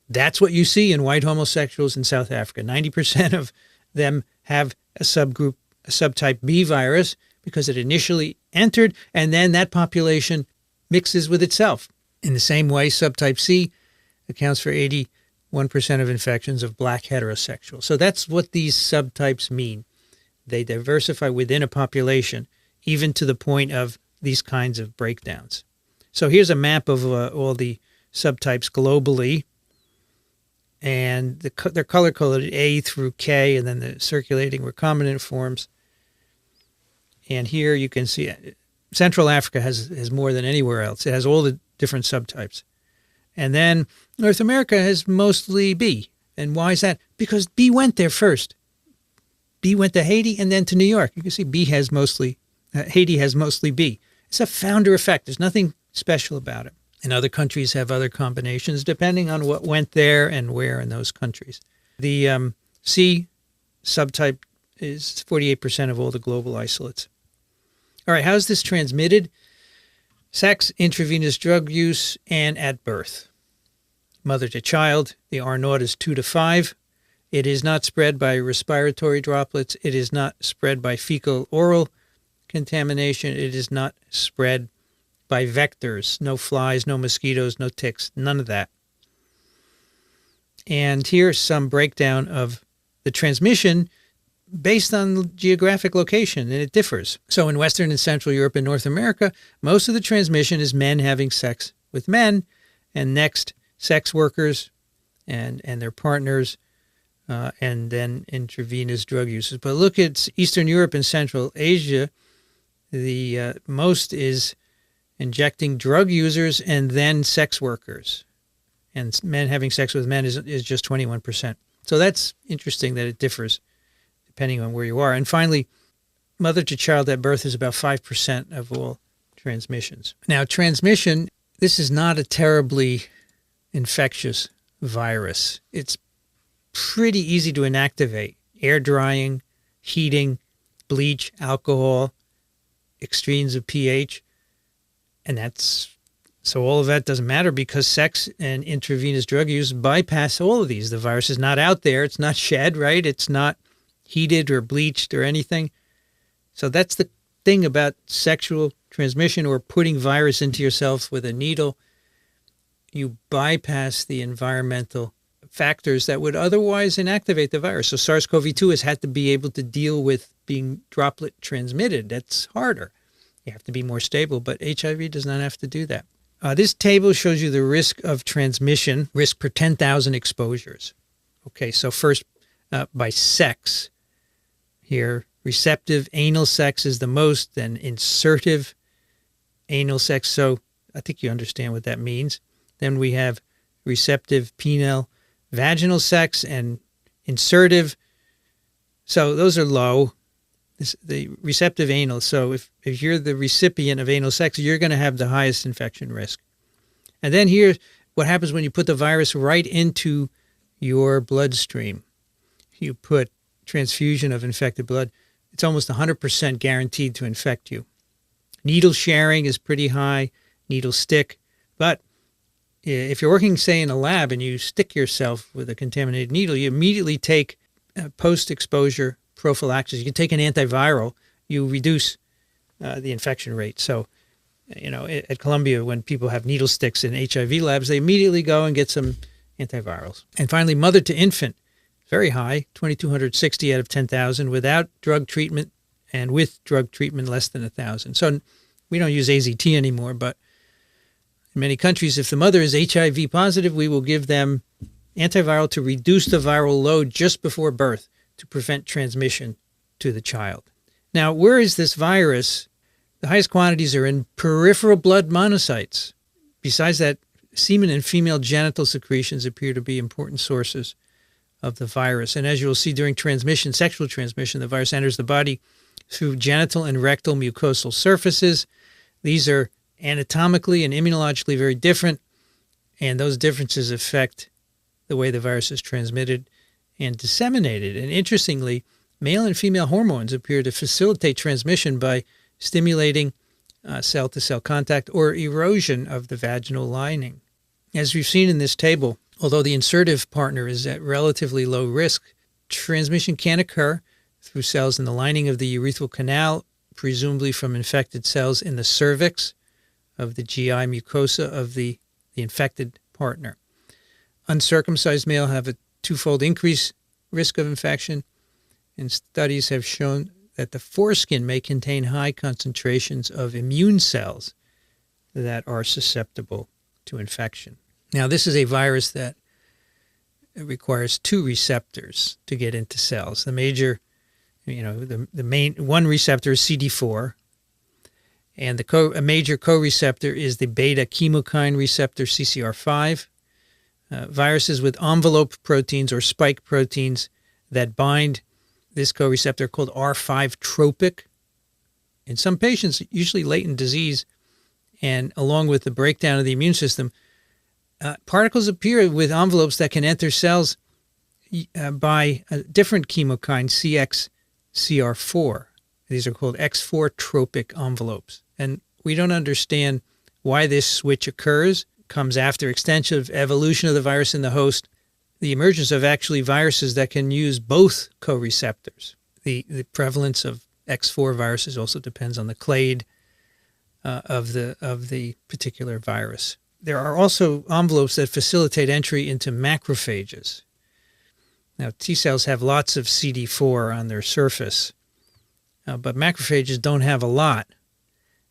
that's what you see in white homosexuals in South Africa. 90% of them have a subgroup, a subtype B virus, because it initially entered, and then that population mixes with itself. In the same way, subtype C accounts for 81% of infections of black heterosexuals. So that's what these subtypes mean. They diversify within a population, even to the point of these kinds of breakdowns. So here's a map of all the subtypes globally, and they're color-coded A through K, and then the circulating recombinant forms. And here you can see Central Africa has more than anywhere else. It has all the different subtypes. And then North America has mostly B. And why is that? Because B went there first. B went to Haiti and then to New York. You can see Haiti has mostly B. It's a founder effect. There's nothing special about it. And other countries have other combinations depending on what went there and where in those countries. The C subtype is 48% of all the global isolates. All right, how's this transmitted? Sex, intravenous drug use, and at birth. Mother to child, the R0 is 2 to 5. It is not spread by respiratory droplets. It is not spread by fecal-oral contamination. It is not spread by vectors. No flies, no mosquitoes, no ticks, none of that. And here's some breakdown of the transmission based on geographic location, and it differs. So in Western and Central Europe and North America, most of the transmission is men having sex with men, and next, sex workers and their partners, and then intravenous drug uses. But look at Eastern Europe and Central Asia, the most is injecting drug users and then sex workers. And men having sex with men is just 21%. So that's interesting that it differs depending on where you are. And finally, mother to child at birth is about 5% of all transmissions. Now, transmission, this is not a terribly infectious virus. It's pretty easy to inactivate. Air drying, heating, bleach, alcohol, extremes of pH. And so all of that doesn't matter because sex and intravenous drug use bypass all of these. The virus is not out there. It's not shed, right? It's not heated or bleached or anything. So that's the thing about sexual transmission or putting virus into yourself with a needle. You bypass the environmental factors that would otherwise inactivate the virus. So SARS-CoV-2 has had to be able to deal with being droplet transmitted. That's harder. You have to be more stable, but HIV does not have to do that. This table shows you the risk of transmission, risk per 10,000 exposures. Okay, so first by sex. Here, receptive anal sex is the most, then insertive anal sex. So I think you understand what that means. Then we have receptive penile vaginal sex and insertive. So those are low. The receptive anal. So if you're the recipient of anal sex, you're going to have the highest infection risk. And then here, what happens when you put the virus right into your bloodstream? You put transfusion of infected blood. It's almost 100% guaranteed to infect you. Needle sharing is pretty high, needle stick. But if you're working, say, in a lab and you stick yourself with a contaminated needle, you immediately take post-exposure prophylaxis. You can take an antiviral. You reduce the infection rate. So, at Columbia, when people have needle sticks in HIV labs, they immediately go and get some antivirals. And finally, mother to infant, very high, 2,260 out of 10,000 without drug treatment, and with drug treatment less than 1,000. So we don't use AZT anymore, but In many countries, if the mother is HIV positive, we will give them antiviral to reduce the viral load just before birth to prevent transmission to the child. Now, where is this virus? The highest quantities are in peripheral blood monocytes. Besides that, semen and female genital secretions appear to be important sources of the virus. And as you will see during transmission, sexual transmission, the virus enters the body through genital and rectal mucosal surfaces. These are anatomically and immunologically very different, and those differences affect the way the virus is transmitted and disseminated. And interestingly, male and female hormones appear to facilitate transmission by stimulating cell-to-cell contact or erosion of the vaginal lining. As we've seen in this table, although the insertive partner is at relatively low risk, transmission can occur through cells in the lining of the urethral canal, presumably from infected cells in the cervix of the GI mucosa of the infected partner. Uncircumcised male have a twofold increased risk of infection, and studies have shown that the foreskin may contain high concentrations of immune cells that are susceptible to infection. Now, this is a virus that requires two receptors to get into cells. The major, the main one receptor is CD4, and a major co-receptor is the beta chemokine receptor, CCR5. Viruses with envelope proteins or spike proteins that bind this co-receptor are called R5 tropic. In some patients, usually latent disease, and along with the breakdown of the immune system, particles appear with envelopes that can enter cells by a different chemokine, CXCR4. These are called X4 tropic envelopes. And we don't understand why this switch occurs. It comes after extensive evolution of the virus in the host, the emergence of actually viruses that can use both co-receptors. The prevalence of X4 viruses also depends on the clade of the particular virus. There are also envelopes that facilitate entry into macrophages. Now, T cells have lots of CD4 on their surface, but macrophages don't have a lot.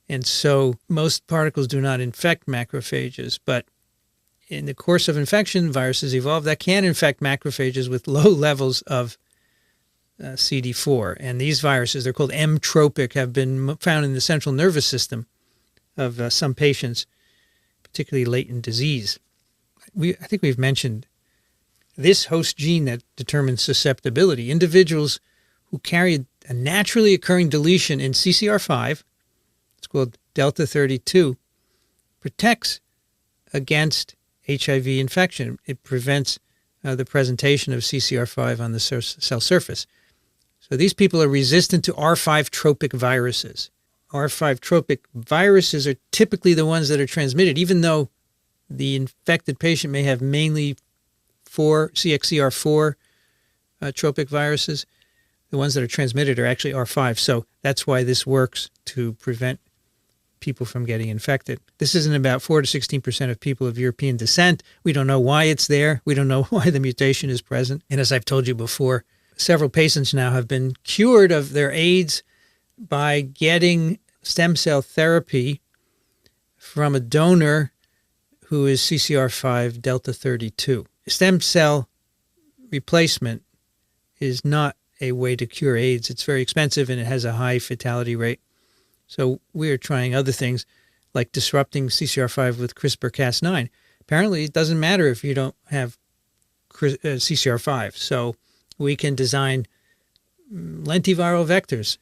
And so most particles do not infect macrophages, but in the course of infection, viruses evolve that can infect macrophages with low levels of CD4. And these viruses, they're called M-tropic, have been found in the central nervous system of some patients, particularly latent disease. I think we've mentioned this host gene that determines susceptibility. Individuals who carry a naturally occurring deletion in CCR5, it's called delta 32, protects against HIV infection. It prevents the presentation of CCR5 on the cell surface. So these people are resistant to R5 tropic viruses. R5 tropic viruses are typically the ones that are transmitted, even though the infected patient may have mainly CXCR4 tropic viruses. The ones that are transmitted are actually R5. So that's why this works to prevent people from getting infected. This is in about 4 to 16% of people of European descent. We don't know why it's there. We don't know why the mutation is present. And as I've told you before, several patients now have been cured of their AIDS by getting stem cell therapy from a donor who is CCR5 delta 32. Stem cell replacement is not a way to cure AIDS. It's very expensive and it has a high fatality rate. So we are trying other things like disrupting CCR5 with CRISPR-Cas9. Apparently, it doesn't matter if you don't have CCR5. So we can design lentiviral vectors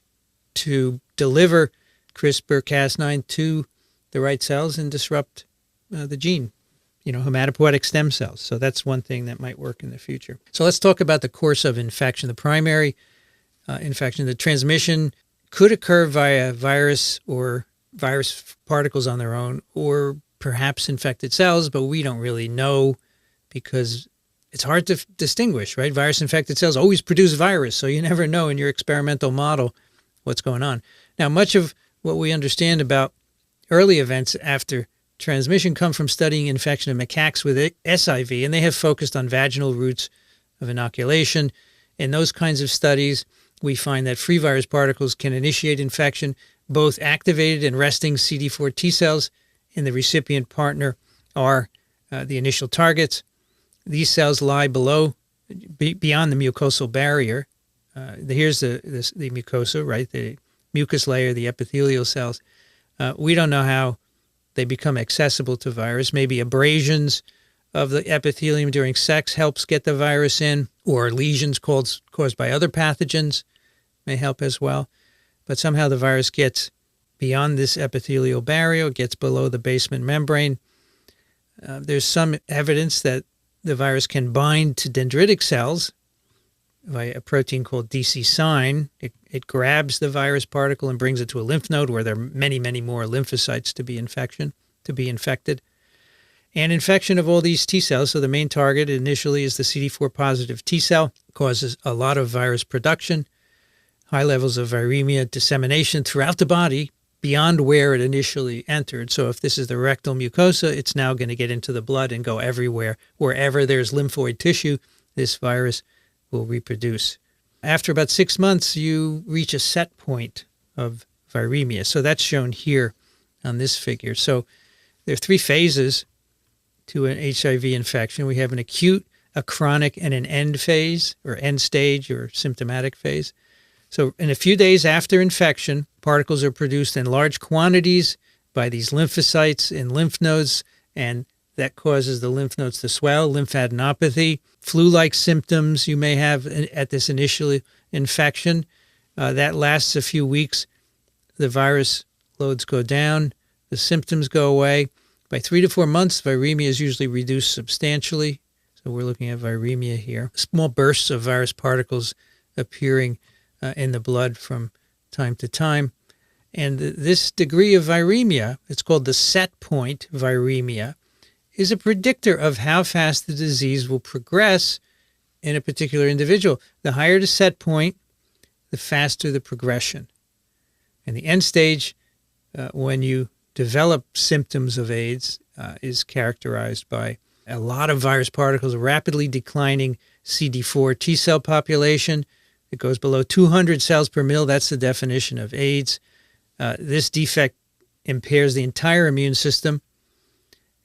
to deliver CRISPR-Cas9 to the right cells and disrupt the gene, hematopoietic stem cells. So that's one thing that might work in the future. So let's talk about the course of infection. The primary infection, the transmission could occur via virus or virus particles on their own, or perhaps infected cells, but we don't really know because it's hard to distinguish, right? Virus-infected cells always produce virus, so you never know in your experimental model what's going on. Now, much of what we understand about early events after transmission come from studying infection of macaques with SIV, and they have focused on vaginal routes of inoculation. In those kinds of studies, we find that free virus particles can initiate infection, both activated and resting CD4 T cells and the recipient partner are the initial targets. These cells lie beyond the mucosal barrier. Here's the mucosa, right? The mucus layer, the epithelial cells. We don't know how they become accessible to virus. Maybe abrasions of the epithelium during sex helps get the virus in, or lesions caused by other pathogens may help as well. But somehow the virus gets beyond this epithelial barrier, gets below the basement membrane. There's some evidence that the virus can bind to dendritic cells by a protein called DC sign. It grabs the virus particle and brings it to a lymph node where there are many, many more lymphocytes to be infected. And infection of all these T cells, so the main target initially is the CD4 positive T cell, causes a lot of virus production, high levels of viremia dissemination throughout the body beyond where it initially entered. So if this is the rectal mucosa, it's now going to get into the blood and go everywhere. Wherever there's lymphoid tissue, this virus will reproduce. After about 6 months, you reach a set point of viremia. So that's shown here on this figure. So there are 3 phases to an HIV infection. We have an acute, a chronic, and an end phase, or end stage, or symptomatic phase. So in a few days after infection, particles are produced in large quantities by these lymphocytes in lymph nodes, and that causes the lymph nodes to swell, lymphadenopathy, flu-like symptoms you may have at this initial infection. That lasts a few weeks. The virus loads go down, the symptoms go away. By 3 to 4 months, viremia is usually reduced substantially. So we're looking at viremia here. Small bursts of virus particles appearing in the blood from time to time. And this degree of viremia, it's called the set point viremia, is a predictor of how fast the disease will progress in a particular individual. The higher the set point, the faster the progression. And the end stage, when you develop symptoms of AIDS, is characterized by a lot of virus particles, rapidly declining CD4 T cell population. It goes below 200 cells per mil. That's the definition of AIDS. This defect impairs the entire immune system,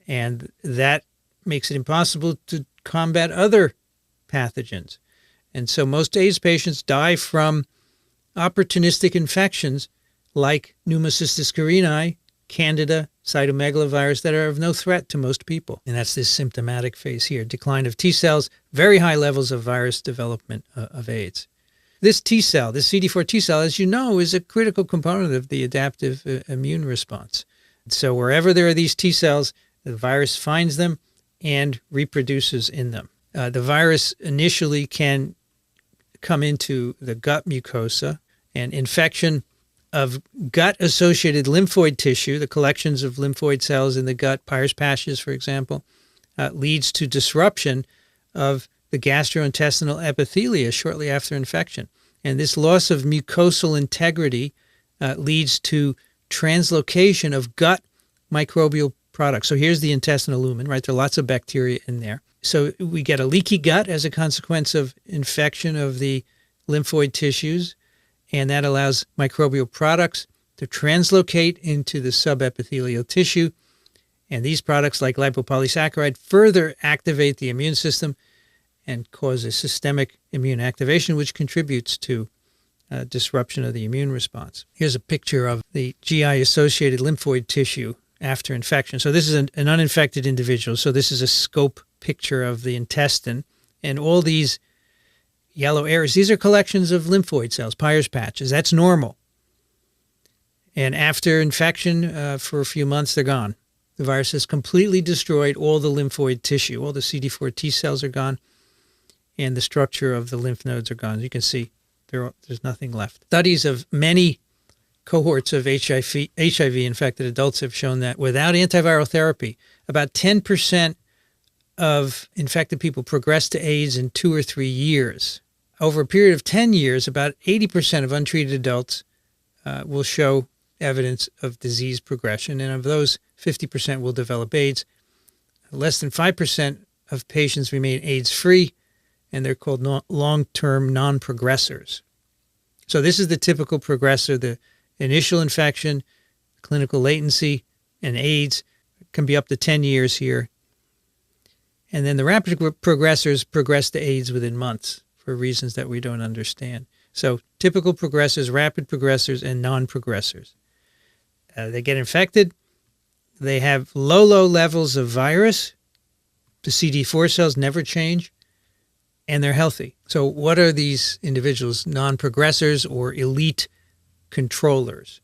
and that makes it impossible to combat other pathogens. And so most AIDS patients die from opportunistic infections like pneumocystis carinii, Candida, cytomegalovirus, that are of no threat to most people. And that's this symptomatic phase here. Decline of T cells, very high levels of virus development of AIDS. This T cell, this CD4 T cell, as you know, is a critical component of the adaptive immune response. So wherever there are these T cells, the virus finds them and reproduces in them. The virus initially can come into the gut mucosa, and infection of gut-associated lymphoid tissue, the collections of lymphoid cells in the gut, Peyer's patches, for example, leads to disruption of the gastrointestinal epithelia shortly after infection. And this loss of mucosal integrity leads to translocation of gut microbial products. So here's the intestinal lumen, right? There are lots of bacteria in there. So we get a leaky gut as a consequence of infection of the lymphoid tissues, and that allows microbial products to translocate into the subepithelial tissue. And these products, like lipopolysaccharide, further activate the immune system and cause a systemic immune activation, which contributes to disruption of the immune response. Here's a picture of the GI-associated lymphoid tissue after infection. So this is an uninfected individual. So this is a scope picture of the intestine. And all these yellow areas, these are collections of lymphoid cells, Peyer's patches. That's normal. And after infection, for a few months, they're gone. The virus has completely destroyed all the lymphoid tissue. All the CD4 T cells are gone, and the structure of the lymph nodes are gone. You can see there's nothing left. Studies of many cohorts of HIV-infected adults have shown that without antiviral therapy, about 10% of infected people progress to AIDS in 2 or 3 years. Over a period of 10 years, about 80% of untreated adults will show evidence of disease progression, and of those, 50% will develop AIDS. Less than 5% of patients remain AIDS-free, and they're called long-term non-progressors. So this is the typical progressor, the initial infection, clinical latency, and AIDS. can be up to 10 years here. And then the rapid progressors progress to AIDS within months for reasons that we don't understand. So typical progressors, rapid progressors, and non-progressors. They get infected. They have low levels of virus. The CD4 cells never change, and they're healthy. So what are these individuals? Non-progressors or elite controllers.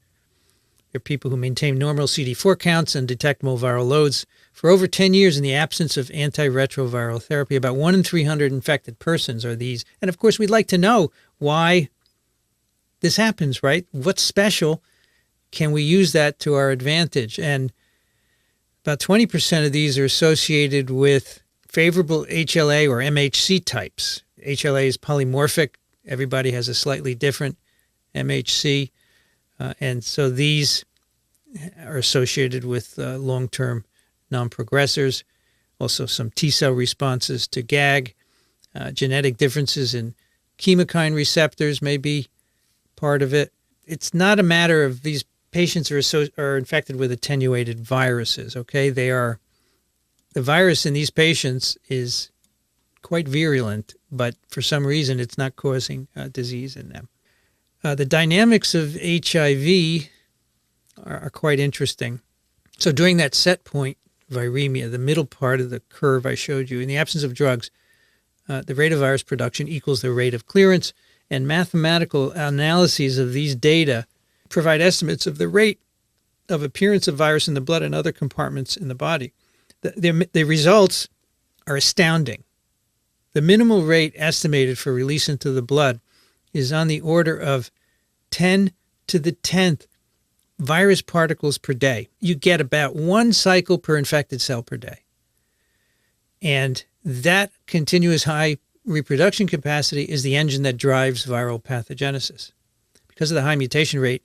They're people who maintain normal CD4 counts and detectable viral loads for over 10 years in the absence of antiretroviral therapy. About 1 in 300 infected persons are these. And of course, we'd like to know why this happens, right? What's special? Can we use that to our advantage? And about 20% of these are associated with favorable HLA or MHC types. HLA is polymorphic. Everybody has a slightly different MHC. And so these are associated with long-term non-progressors, also some T-cell responses to GAG, genetic differences in chemokine receptors may be part of it. It's not a matter of these patients are infected with attenuated viruses, okay? The virus in these patients is quite virulent, but for some reason it's not causing disease in them. The dynamics of HIV are quite interesting. So during that set point, viremia, the middle part of the curve I showed you, in the absence of drugs, the rate of virus production equals the rate of clearance, and mathematical analyses of these data provide estimates of the rate of appearance of virus in the blood and other compartments in the body. The results are astounding. The minimal rate estimated for release into the blood is on the order of 10 to the 10th virus particles per day. You get about 1 cycle per infected cell per day. And that continuous high reproduction capacity is the engine that drives viral pathogenesis. Because of the high mutation rate,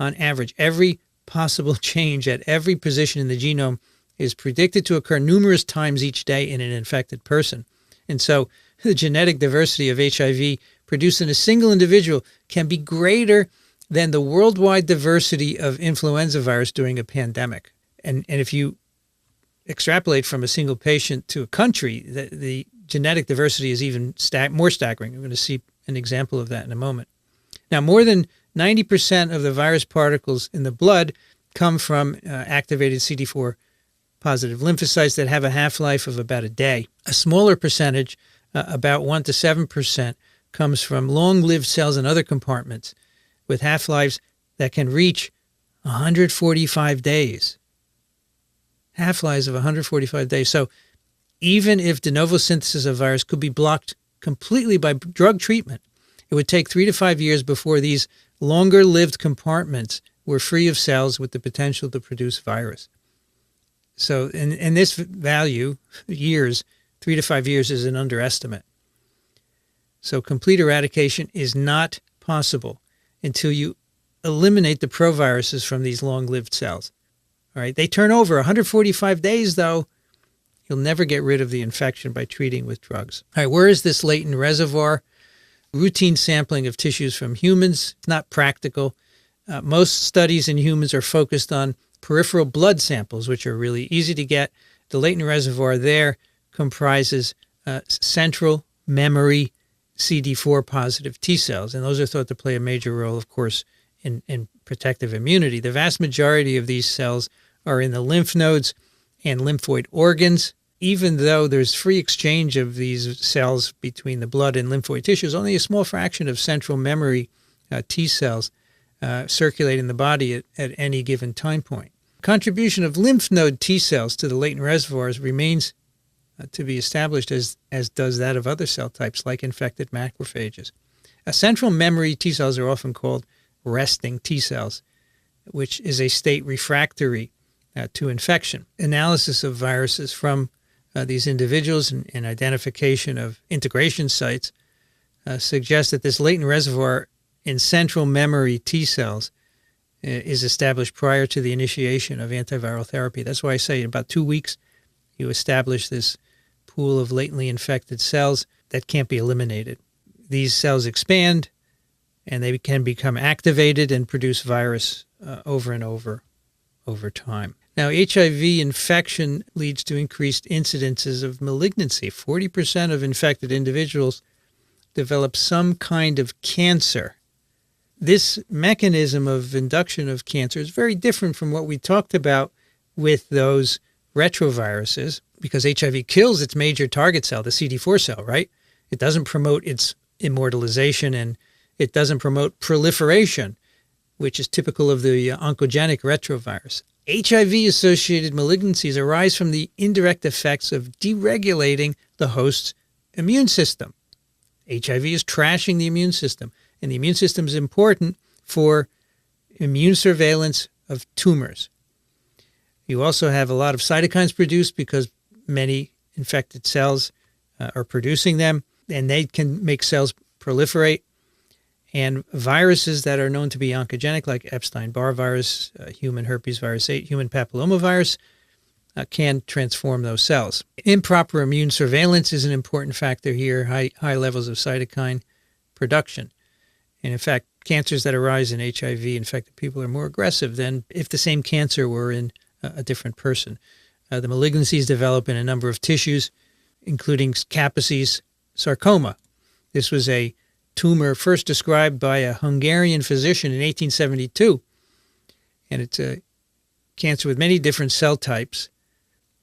on average, every possible change at every position in the genome is predicted to occur numerous times each day in an infected person. And so the genetic diversity of HIV produced in a single individual can be greater than the worldwide diversity of influenza virus during a pandemic. And if you extrapolate from a single patient to a country, the genetic diversity is even more staggering. We're going to see an example of that in a moment. Now, more than 90% of the virus particles in the blood come from activated CD4 positive lymphocytes that have a half-life of about a day. A smaller percentage, about 1 to 7%, comes from long-lived cells in other compartments with half-lives that can reach 145 days. Half-lives of 145 days. So even if de novo synthesis of virus could be blocked completely by drug treatment, it would take 3 to 5 years before these longer-lived compartments were free of cells with the potential to produce virus. So in this value, years, 3 to 5 years is an underestimate. So complete eradication is not possible until you eliminate the proviruses from these long-lived cells. All right, they turn over 145 days, though. You'll never get rid of the infection by treating with drugs. All right, where is this latent reservoir? Routine sampling of tissues from humans, it's not practical. Most studies in humans are focused on peripheral blood samples, which are really easy to get. The latent reservoir there comprises central memory CD4 positive T cells, and those are thought to play a major role, of course, in protective immunity. The vast majority of these cells are in the lymph nodes and lymphoid organs. Even though there's free exchange of these cells between the blood and lymphoid tissues, only a small fraction of central memory T cells circulate in the body at any given time point. Contribution of lymph node T cells to the latent reservoirs remains to be established, as does that of other cell types like infected macrophages. Central memory T cells are often called resting T cells, which is a state refractory to infection. Analysis of viruses from these individuals and identification of integration sites suggests that this latent reservoir in central memory T cells is established prior to the initiation of antiviral therapy. That's why I say in about 2 weeks, you establish this pool of latently infected cells that can't be eliminated. These cells expand, and they can become activated and produce virus over and over time. Now, HIV infection leads to increased incidences of malignancy. 40% of infected individuals develop some kind of cancer. This mechanism of induction of cancer is very different from what we talked about with those retroviruses, because HIV kills its major target cell, the CD4 cell, right? It doesn't promote its immortalization, and it doesn't promote proliferation, which is typical of the oncogenic retrovirus. HIV-associated malignancies arise from the indirect effects of deregulating the host's immune system. HIV is trashing the immune system, and the immune system is important for immune surveillance of tumors. You also have a lot of cytokines produced because many infected cells are producing them, and they can make cells proliferate. And viruses that are known to be oncogenic, like Epstein-Barr virus, human herpes virus 8, human papillomavirus, can transform those cells. Improper immune surveillance is an important factor here, high levels of cytokine production. And in fact, cancers that arise in HIV-infected people are more aggressive than if the same cancer were in a different person. The malignancies develop in a number of tissues, including Kaposi's sarcoma. This was a tumor first described by a Hungarian physician in 1872. And it's a cancer with many different cell types.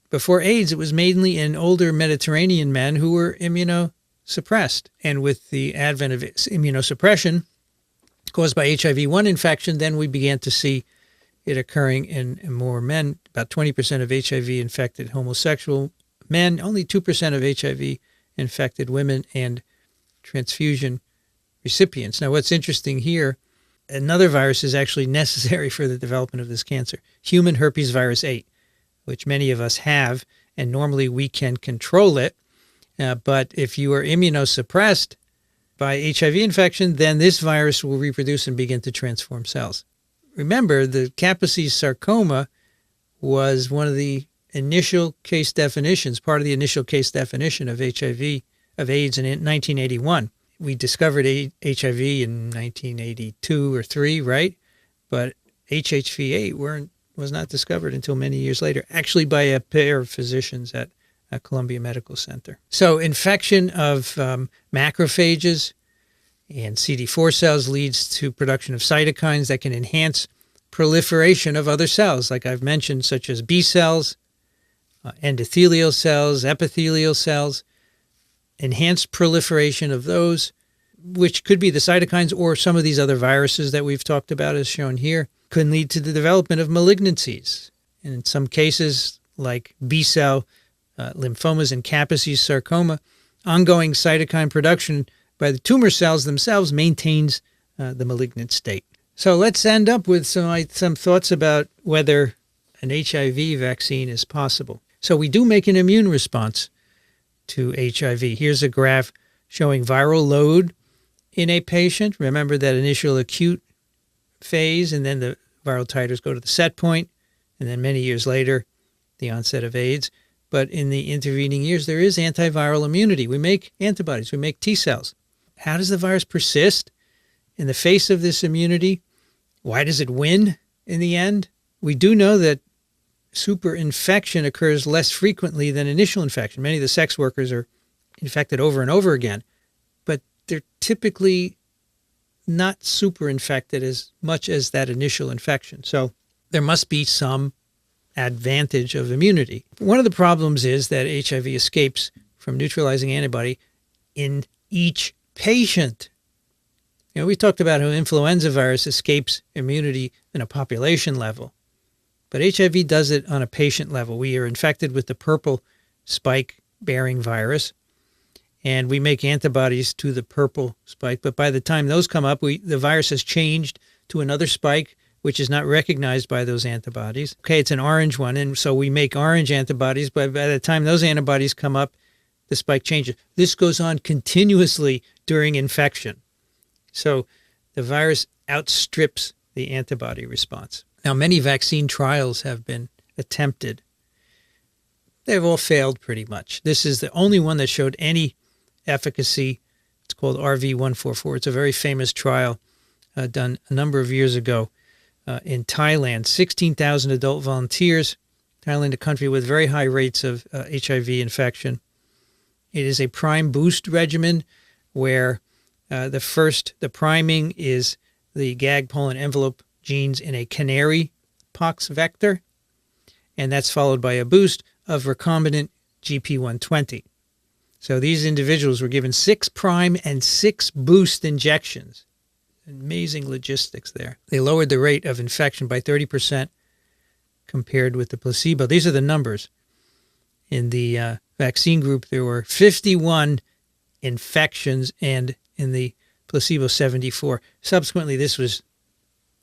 Before AIDS, it was mainly in older Mediterranean men who were immunosuppressed. And with the advent of immunosuppression caused by HIV-1 infection, then we began to see it occurring in more men. About 20% of HIV-infected homosexual men, only 2% of HIV-infected women, and transfusion recipients. Now, what's interesting here, another virus is actually necessary for the development of this cancer, human herpes virus 8, which many of us have, and normally we can control it. But if you are immunosuppressed by HIV infection, then this virus will reproduce and begin to transform cells. Remember, the Kaposi's sarcoma was one of the initial case definitions, part of the initial case definition of HIV, of AIDS in 1981. We discovered HIV in 1982 or 3, right? But HHV8 was not discovered until many years later, actually by a pair of physicians at Columbia Medical Center. So infection of macrophages and CD4 cells leads to production of cytokines that can enhance proliferation of other cells, like I've mentioned, such as B cells, endothelial cells, epithelial cells. Enhanced proliferation of those, which could be the cytokines or some of these other viruses that we've talked about as shown here, could lead to the development of malignancies. And in some cases, like B-cell lymphomas and Kaposi's sarcoma, ongoing cytokine production by the tumor cells themselves maintains the malignant state. So let's end up with some thoughts about whether an HIV vaccine is possible. So we do make an immune response to HIV. Here's a graph showing viral load in a patient. Remember that initial acute phase, and then the viral titers go to the set point, and then many years later, the onset of AIDS. But in the intervening years, there is antiviral immunity. We make antibodies, we make T cells. How does the virus persist in the face of this immunity? Why does it win in the end? We do know that superinfection occurs less frequently than initial infection. Many of the sex workers are infected over and over again, but they're typically not superinfected as much as that initial infection. So there must be some advantage of immunity. One of the problems is that HIV escapes from neutralizing antibody in each patient. You know, we talked about how influenza virus escapes immunity in a population level. But HIV does it on a patient level. We are infected with the purple spike-bearing virus, and we make antibodies to the purple spike. But by the time those come up, the virus has changed to another spike, which is not recognized by those antibodies. Okay, it's an orange one, and so we make orange antibodies, but by the time those antibodies come up, the spike changes. This goes on continuously during infection. So the virus outstrips the antibody response. Now, many vaccine trials have been attempted. They've all failed pretty much. This is the only one that showed any efficacy. It's called RV144. It's a very famous trial done a number of years ago in Thailand. 16,000 adult volunteers Thailand, a country with very high rates of HIV infection. It is a prime boost regimen where the priming is the gag, pollen, envelope genes in a canary pox vector, and that's followed by a boost of recombinant GP120. So these individuals were given 6 prime and 6 boost injections. Amazing logistics there. They lowered the rate of infection by 30% compared with the placebo. These are the numbers. In the vaccine group, there were 51 infections, and in the placebo, 74. Subsequently, this was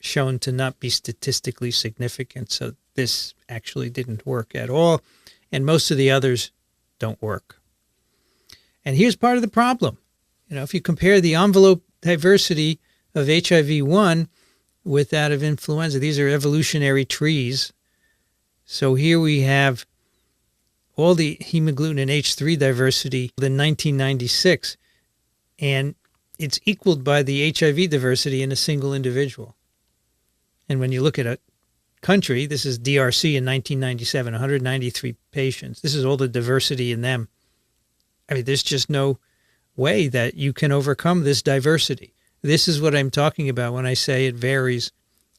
shown to not be statistically significant, so this actually didn't work at all, and most of the others don't work. And here's part of the problem. If you compare the envelope diversity of HIV-1 with that of influenza, these are evolutionary trees. So here we have all the hemagglutinin H3 diversity in 1996, and it's equaled by the HIV diversity in a single individual. And when you look at a country, this is DRC in 1997, 193 patients. This is all the diversity in them. I mean, there's just no way that you can overcome this diversity. This is what I'm talking about when I say it varies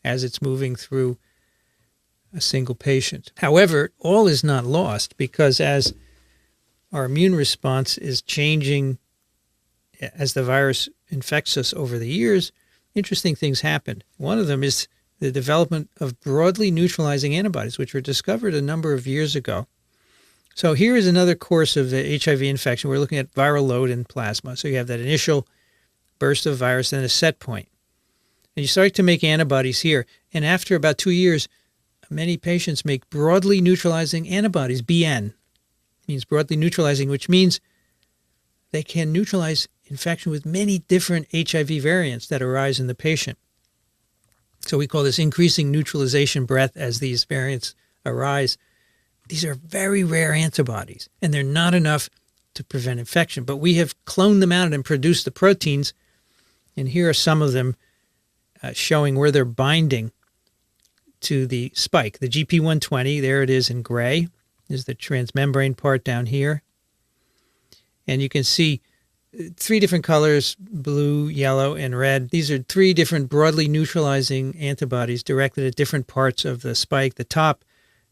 as it's moving through a single patient. However, all is not lost, because as our immune response is changing as the virus infects us over the years, interesting things happen. One of them is the development of broadly neutralizing antibodies, which were discovered a number of years ago. So here is another course of the HIV infection. We're looking at viral load in plasma. So you have that initial burst of virus, then a set point. And you start to make antibodies here. And after about 2 years, many patients make broadly neutralizing antibodies, BN. It means broadly neutralizing, which means they can neutralize infection with many different HIV variants that arise in the patient. So we call this increasing neutralization breadth as these variants arise. These are very rare antibodies, and they're not enough to prevent infection. But we have cloned them out and produced the proteins, and here are some of them showing where they're binding to the spike. The GP120, there it is in gray, is the transmembrane part down here. And you can see 3 different colors, blue, yellow, and red. These are 3 different broadly neutralizing antibodies directed at different parts of the spike, the top,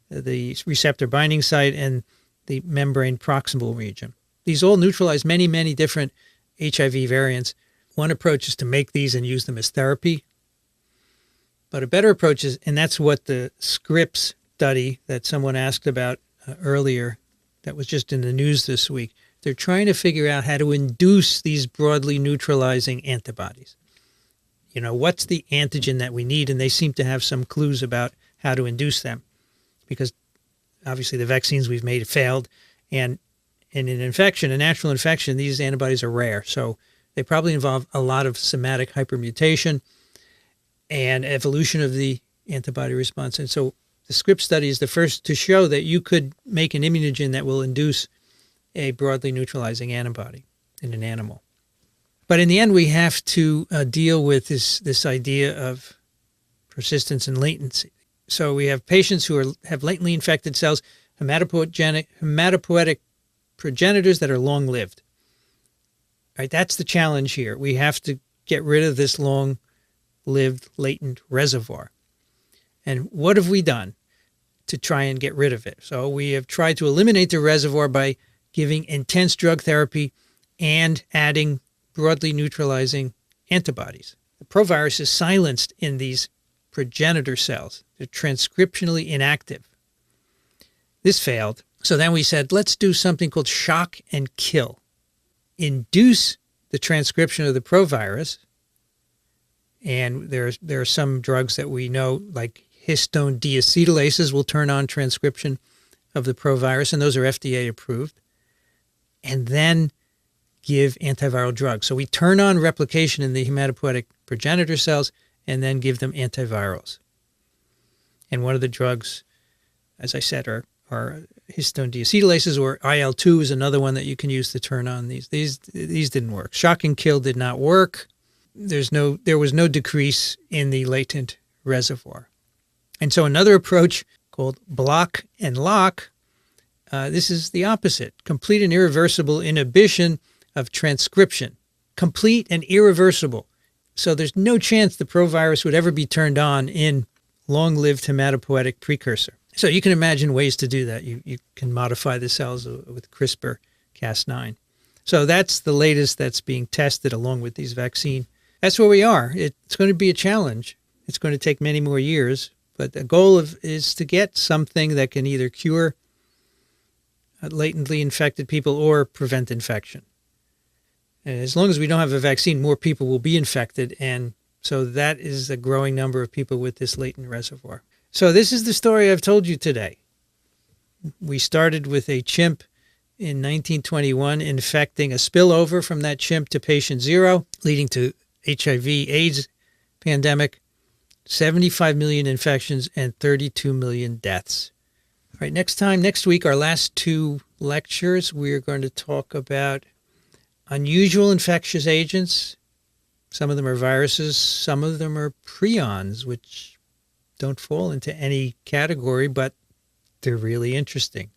the receptor binding site, and the membrane proximal region. These all neutralize many, many different HIV variants. One approach is to make these and use them as therapy. But a better approach is, and that's what the SIVcpz study that someone asked about earlier, that was just in the news this week, they're trying to figure out how to induce these broadly neutralizing antibodies. What's the antigen that we need? And they seem to have some clues about how to induce them, because obviously the vaccines we've made failed. And in an infection, a natural infection, these antibodies are rare. So they probably involve a lot of somatic hypermutation and evolution of the antibody response. And so the SIVcpz study is the first to show that you could make an immunogen that will induce a broadly neutralizing antibody in an animal. But in the end, we have to deal with this idea of persistence and latency. So we have patients who have latently infected cells, hematopoietic progenitors that are long-lived. Right, that's the challenge here. We have to get rid of this long-lived latent reservoir. And what have we done to try and get rid of it? So we have tried to eliminate the reservoir by giving intense drug therapy and adding broadly neutralizing antibodies. The provirus is silenced in these progenitor cells. They're transcriptionally inactive. This failed. So then we said, let's do something called shock and kill. Induce the transcription of the provirus. And there are some drugs that we know, like histone deacetylases, will turn on transcription of the provirus, and those are FDA approved. And then give antiviral drugs. So we turn on replication in the hematopoietic progenitor cells and then give them antivirals. And one of the drugs, as I said, are histone deacetylases, or IL-2 is another one that you can use to turn on these. These didn't work. Shock and kill did not work. There was no decrease in the latent reservoir. And so another approach called block and lock. This is the opposite, complete and irreversible inhibition of transcription, complete and irreversible. So there's no chance the provirus would ever be turned on in long-lived hematopoietic precursor. So you can imagine ways to do that. You can modify the cells with CRISPR-Cas9. So that's the latest that's being tested along with these vaccines. That's where we are. It's going to be a challenge. It's going to take many more years. But the goal is to get something that can either cure latently infected people or prevent infection. And as long as we don't have a vaccine, more people will be infected. And so that is a growing number of people with this latent reservoir. So this is the story I've told you today. We started with a chimp in 1921 infecting a spillover from that chimp to patient 0, leading to HIV/AIDS pandemic, 75 million infections, and 32 million deaths. All right, next week, our last 2 lectures, we're going to talk about unusual infectious agents. Some of them are viruses, some of them are prions, which don't fall into any category, but they're really interesting.